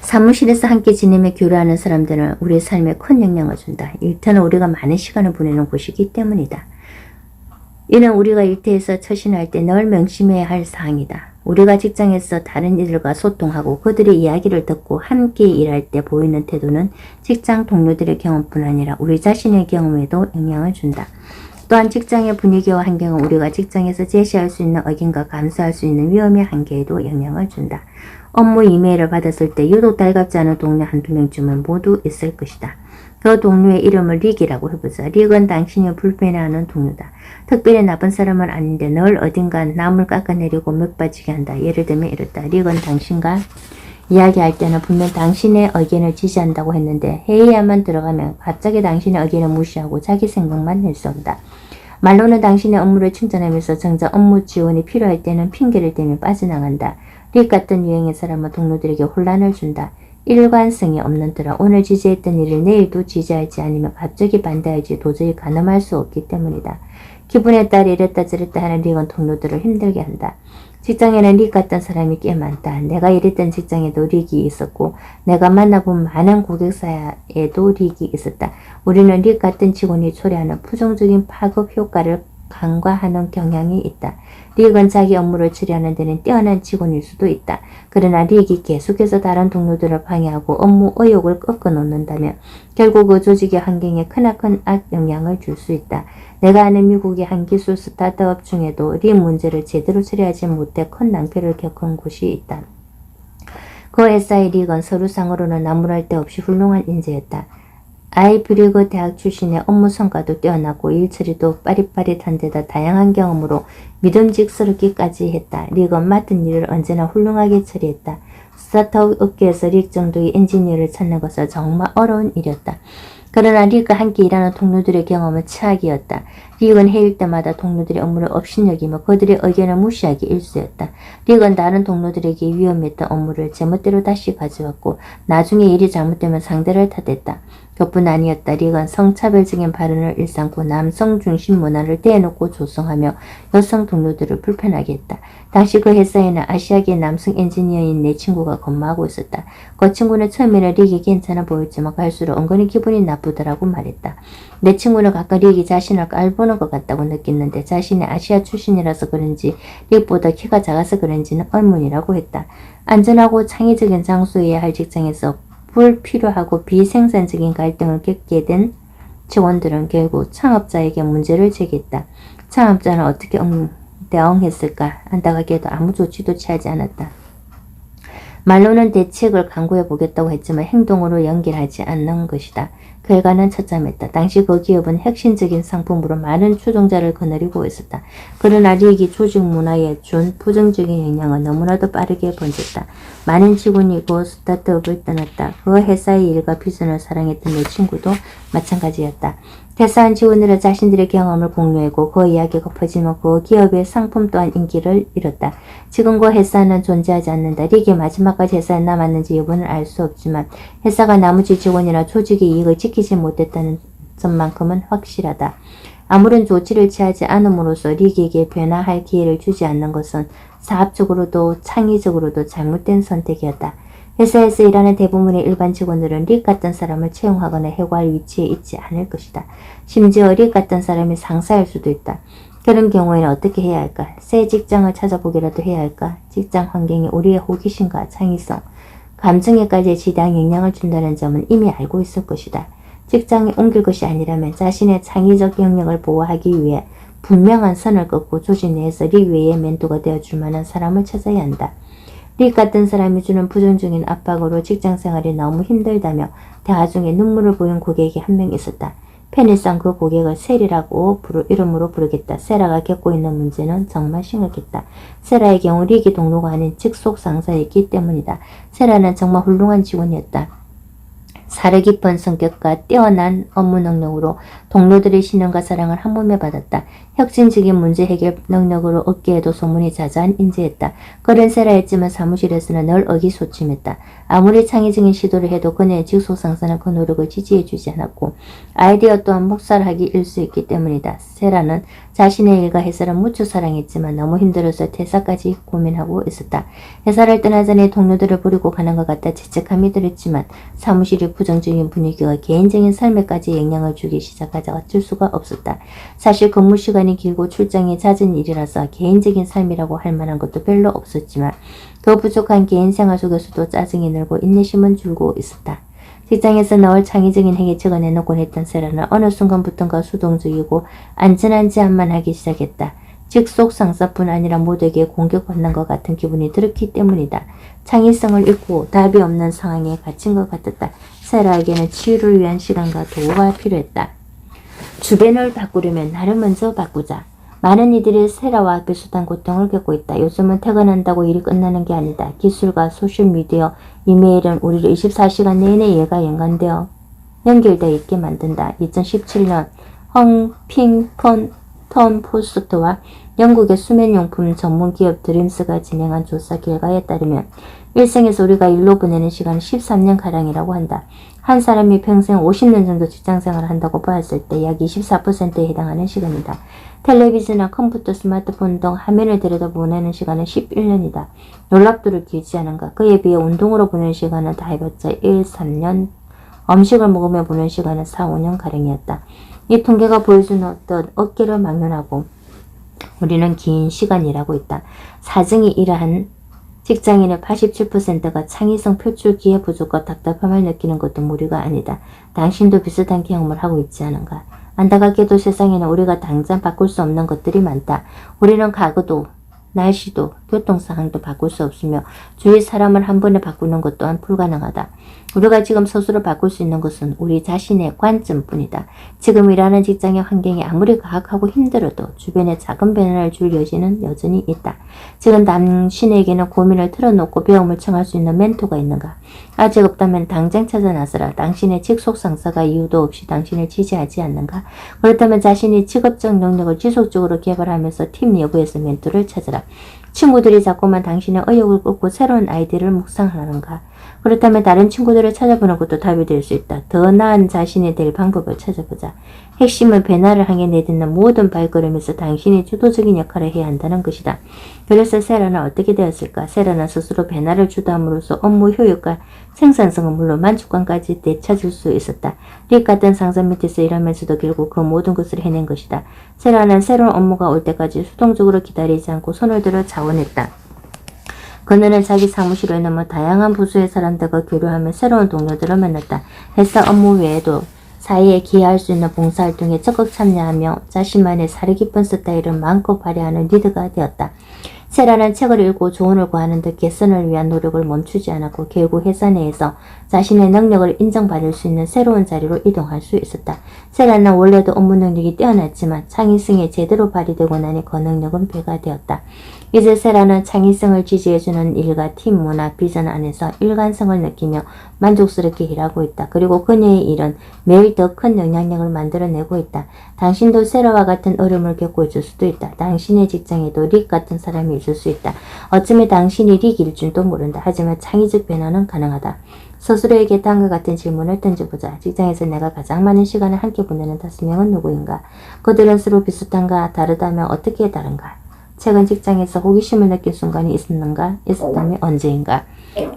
[SPEAKER 1] 사무실에서 함께 지내며 교류하는 사람들은 우리 삶에 큰 영향을 준다. 일터는 우리가 많은 시간을 보내는 곳이기 때문이다. 이는 우리가 일터에서 처신할 때 늘 명심해야 할 사항이다. 우리가 직장에서 다른 이들과 소통하고 그들의 이야기를 듣고 함께 일할 때 보이는 태도는 직장 동료들의 경험뿐 아니라 우리 자신의 경험에도 영향을 준다. 또한 직장의 분위기와 환경은 우리가 직장에서 제시할 수 있는 의견과 감수할 수 있는 위험의 한계에도 영향을 준다. 업무 이메일을 받았을 때 유독 달갑지 않은 동료 한두 명쯤은 모두 있을 것이다. 그 동료의 이름을 릭이라고 해보자. 릭은 당신이 불편해하는 동료다. 특별히 나쁜 사람은 아닌데 늘 어딘가 남을 깎아내리고 멱 빠지게 한다. 예를 들면 이렇다. 릭은 당신과 이야기할 때는 분명 당신의 의견을 지지한다고 했는데 회의에만 들어가면 갑자기 당신의 의견을 무시하고 자기 생각만 내세운다. 말로는 당신의 업무를 칭찬하면서 정작 업무 지원이 필요할 때는 핑계를 대며 빠져나간다. 릭 같은 유형의 사람은 동료들에게 혼란을 준다. 일관성이 없는 터라 오늘 지지했던 일을 내일도 지지할지 아니면 갑자기 반대할지 도저히 가늠할 수 없기 때문이다. 기분에 따라 이랬다 저랬다 하는 릭은 동료들을 힘들게 한다. 직장에는 릭 같은 사람이 꽤 많다. 내가 일했던 직장에도 릭이 있었고 내가 만나본 많은 고객사에도 릭이 있었다. 우리는 릭 같은 직원이 초래하는 부정적인 파급 효과를 간과하는 경향이 있다. 릭은 자기 업무를 처리하는 데는 뛰어난 직원일 수도 있다. 그러나 릭이 계속해서 다른 동료들을 방해하고 업무 의욕을 꺾어놓는다면 결국 그 조직의 환경에 크나큰 악영향을 줄 수 있다. 내가 아는 미국의 한 기술 스타트업 중에도 릭 문제를 제대로 처리하지 못해 큰 낭패를 겪은 곳이 있다. 그 회사의 릭은 서류상으로는 나무랄 데 없이 훌륭한 인재였다. 아이브리그 대학 출신의 업무 성과도 뛰어나고 일 처리도 빠릿빠릿한 데다 다양한 경험으로 믿음직스럽기까지 했다. 릭은 맡은 일을 언제나 훌륭하게 처리했다. 스타트업 업계에서 릭 정도의 엔지니어를 찾는 것은 정말 어려운 일이었다. 그러나 릭과 함께 일하는 동료들의 경험은 최악이었다. 릭은 회의 때마다 동료들의 업무를 업신여기며 그들의 의견을 무시하기 일쑤였다. 릭은 다른 동료들에게 위험했던 업무를 제멋대로 다시 가져왔고 나중에 일이 잘못되면 상대를 탓했다. 그뿐 아니었다. 릭은 성차별적인 발언을 일삼고 남성 중심 문화를 대놓고 조성하며 여성 동료들을 불편하게 했다. 당시 그 회사에는 아시아계 남성 엔지니어인 내 친구가 근무하고 있었다. 그 친구는 처음에는 릭이 괜찮아 보였지만 갈수록 은근히 기분이 나쁘더라고 말했다. 내 친구는 가끔 릭이 자신을 깔보는 것 같다고 느꼈는데 자신이 아시아 출신이라서 그런지 릭보다 키가 작아서 그런지는 의문이라고 했다. 안전하고 창의적인 장소여야 할 직장에서 불필요하고 비생산적인 갈등을 겪게 된 직원들은 결국 창업자에게 문제를 제기했다. 창업자는 어떻게 대응했을까? 안타깝게도 아무 조치도 취하지 않았다. 말로는 대책을 강구해 보겠다고 했지만 행동으로 연결하지 않는 것이다. 결과는 처참했다. 당시 그 기업은 혁신적인 상품으로 많은 추종자를 거느리고 있었다. 그러나 릭이 조직 문화에 준 부정적인 영향은 너무나도 빠르게 번졌다. 많은 직원이 그 스타트업을 떠났다. 그 회사의 일과 비전을 사랑했던 내 친구도 마찬가지였다. 퇴사한 직원들은 자신들의 경험을 공유하고 그 이야기가 퍼지면 그 기업의 상품 또한 인기를 잃었다. 지금 그 회사는 존재하지 않는다. 릭이 마지막까지 회사에 남았는지 여부는 알 수 없지만 회사가 나머지 직원이나 조직의 이익을 지키지 못했다는 점만큼은 확실하다. 아무런 조치를 취하지 않음으로써 릭에게 변화할 기회를 주지 않는 것은 사업적으로도 창의적으로도 잘못된 선택이었다. 회사에서 일하는 대부분의 일반 직원들은 릭 같은 사람을 채용하거나 해고할 위치에 있지 않을 것이다. 심지어 릭 같은 사람이 상사일 수도 있다. 그런 경우에는 어떻게 해야 할까? 새 직장을 찾아보기라도 해야 할까? 직장 환경이 우리의 호기심과 창의성, 감정에까지 지대한 영향을 준다는 점은 이미 알고 있을 것이다. 직장에 옮길 것이 아니라면 자신의 창의적 영역을 보호하기 위해 분명한 선을 긋고 조직 내에서 리 외의 멘토가 되어줄 만한 사람을 찾아야 한다. 리 같은 사람이 주는 부정적인 압박으로 직장생활이 너무 힘들다며 대화 중에 눈물을 보인 고객이 한 명 있었다. 편의상 그 고객을 세리라고 이름으로 부르겠다. 세라가 겪고 있는 문제는 정말 심각했다. 세라의 경우 리기 동료가 아닌 직속 상사였기 때문이다. 세라는 정말 훌륭한 직원이었다. 사려 깊은 성격과 뛰어난 업무 능력으로 동료들의 신용과 사랑을 한몸에 받았다. 혁신적인 문제 해결 능력으로 업계에도 소문이 자자한 인재였다. 그런 세라였지만 사무실에서는 늘 의기소침했다. 아무리 창의적인 시도를 해도 그녀의 직속 상사는 그 노력을 지지해주지 않았고 아이디어 또한 묵살하기 일쑤였기 때문이다. 세라는 자신의 일과 회사를 무척 사랑했지만 너무 힘들어서 퇴사까지 고민하고 있었다. 회사를 떠나자니 동료들을 버리고 가는 것 같아 죄책감이 들었지만 사무실의 부정적인 분위기가 개인적인 삶에까지 영향을 주기 시작하자 어쩔 수가 없었다. 사실 근무 시간이 길고 출장이 잦은 일이라서 개인적인 삶이라고 할 만한 것도 별로 없었지만 그 부족한 개인 생활 속에서도 짜증이 늘고 인내심은 줄고 있었다. 직장에서 늘 창의적인 해결책을 내놓곤 했던 세라는 어느 순간부터가 수동적이고 안전한 제안만 하기 시작했다. 직속 상사뿐 아니라 모두에게 공격받는 것 같은 기분이 들었기 때문이다. 창의성을 잃고 답이 없는 상황에 갇힌 것 같았다. 세라에게는 치유를 위한 시간과 도구가 필요했다. 주변을 바꾸려면 나를 먼저 바꾸자. 많은 이들이 세라와 비슷한 고통을 겪고 있다. 요즘은 퇴근한다고 일이 끝나는 게 아니다. 기술과 소셜미디어, 이메일은 우리를 24시간 내내 일과 연결되어 있게 만든다. 2017년 헝핑턴 포스트와 영국의 수면용품 전문 기업 드림스가 진행한 조사 결과에 따르면 일생에서 우리가 일로 보내는 시간은 13년가량이라고 한다. 한 사람이 평생 50년 정도 직장생활을 한다고 보았을 때 약 24%에 해당하는 시간이다. 텔레비전이나 컴퓨터, 스마트폰 등 화면을 들여다 보내는 시간은 11년이다. 놀랍도록 길지 않은가? 그에 비해 운동으로 보내는 시간은 다 해봤자 1, 3년, 음식을 먹으며 보내는 시간은 4, 5년가량이었다. 이 통계가 보여주는 어떤 어깨를 막론하고 우리는 긴 시간 일하고 있다. 사정이 이러한 직장인의 87%가 창의성 표출 기회 부족과 답답함을 느끼는 것도 무리가 아니다. 당신도 비슷한 경험을 하고 있지 않은가? 안타깝게도 세상에는 우리가 당장 바꿀 수 없는 것들이 많다. 우리는 가구도, 날씨도, 교통상황도 바꿀 수 없으며 주위 사람을 한 번에 바꾸는 것 또한 불가능하다. 우리가 지금 스스로 바꿀 수 있는 것은 우리 자신의 관점뿐이다. 지금 일하는 직장의 환경이 아무리 가혹하고 힘들어도 주변에 작은 변화를 줄 여지는 여전히 있다. 지금 당신에게는 고민을 털어놓고 배움을 청할 수 있는 멘토가 있는가? 아직 없다면 당장 찾아 나서라. 당신의 직속 상사가 이유도 없이 당신을 지지하지 않는가? 그렇다면 자신이 직업적 능력을 지속적으로 개발하면서 팀 내부에서 멘토를 찾으라. 친구들이 자꾸만 당신의 의욕을 꺾고 새로운 아이디어를 묵상하는가? 그렇다면 다른 친구들을 찾아보는 것도 답이 될 수 있다. 더 나은 자신이 될 방법을 찾아보자. 핵심은 변화를 향해 내딛는 모든 발걸음에서 당신이 주도적인 역할을 해야 한다는 것이다. 그래서 세라는 어떻게 되었을까? 세라는 스스로 변화를 주도함으로써 업무 효율과 생산성은 물론 만족감까지 되찾을 수 있었다. 릭 같은 상사 밑에서 일하면서도 결국 그 모든 것을 해낸 것이다. 세라는 새로운 업무가 올 때까지 수동적으로 기다리지 않고 손을 들어 자원했다. 그녀는 자기 사무실에 넘어 다양한 부서의 사람들과 교류하며 새로운 동료들을 만났다. 회사 업무 외에도 사회에 기여할 수 있는 봉사활동에 적극 참여하며 자신만의 사려 깊은 스타일을 마음껏 발휘하는 리더가 되었다. 세라는 책을 읽고 조언을 구하는 듯 개선을 위한 노력을 멈추지 않았고 결국 회사 내에서 자신의 능력을 인정받을 수 있는 새로운 자리로 이동할 수 있었다. 세라는 원래도 업무 능력이 뛰어났지만 창의성이 제대로 발휘되고 나니 그 능력은 배가 되었다. 이제 세라는 창의성을 지지해주는 일과 팀 문화, 비전 안에서 일관성을 느끼며 만족스럽게 일하고 있다. 그리고 그녀의 일은 매일 더 큰 영향력을 만들어내고 있다. 당신도 세라와 같은 어려움을 겪고 있을 수도 있다. 당신의 직장에도 릭 같은 사람이 있을 수 있다. 어쩌면 당신이 릭일 줄도 모른다. 하지만 창의적 변화는 가능하다. 스스로에게 다음과 같은 질문을 던져보자. 직장에서 내가 가장 많은 시간을 함께 보내는 5명은 누구인가? 그들은 서로 비슷한가? 다르다면 어떻게 다른가? 최근 직장에서 호기심을 느낀 순간이 있었는가? 있었다면 언제인가?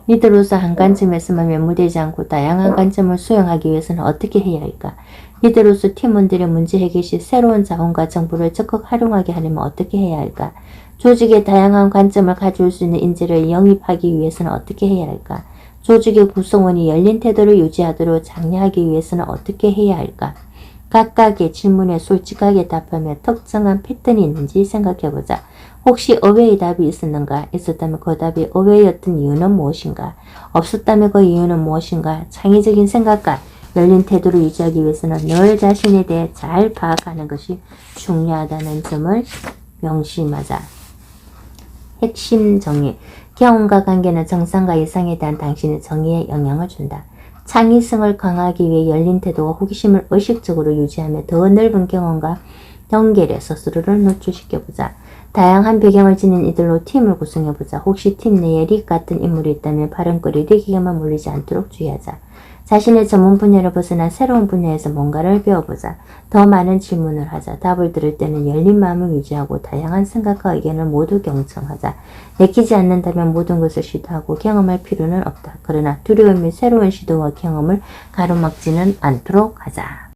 [SPEAKER 1] 리더로서 한 관점에서만 매몰되지 않고 다양한 관점을 수용하기 위해서는 어떻게 해야 할까? 리더로서 팀원들의 문제 해결 시 새로운 자원과 정보를 적극 활용하게 하려면 어떻게 해야 할까? 조직의 다양한 관점을 가져올 수 있는 인재를 영입하기 위해서는 어떻게 해야 할까? 조직의 구성원이 열린 태도를 유지하도록 장려하기 위해서는 어떻게 해야 할까? 각각의 질문에 솔직하게 답하며 특정한 패턴이 있는지 생각해보자. 혹시 의외의 답이 있었는가? 있었다면 그 답이 의외였던 이유는 무엇인가? 없었다면 그 이유는 무엇인가? 창의적인 생각과 열린 태도를 유지하기 위해서는 늘 자신에 대해 잘 파악하는 것이 중요하다는 점을 명심하자. 핵심 정의. 경험과 관계는 정상과 이상에 대한 당신의 정의에 영향을 준다. 창의성을 강화하기 위해 열린 태도와 호기심을 의식적으로 유지하며 더 넓은 경험과 연결에 스스로를 노출시켜보자. 다양한 배경을 지닌 이들로 팀을 구성해보자. 혹시 팀 내에 릭 같은 인물이 있다면 발언거리 릭에게만 몰리지 않도록 주의하자. 자신의 전문 분야를 벗어나 새로운 분야에서 뭔가를 배워보자. 더 많은 질문을 하자. 답을 들을 때는 열린 마음을 유지하고 다양한 생각과 의견을 모두 경청하자. 내키지 않는다면 모든 것을 시도하고 경험할 필요는 없다. 그러나 두려움이 새로운 시도와 경험을 가로막지는 않도록 하자.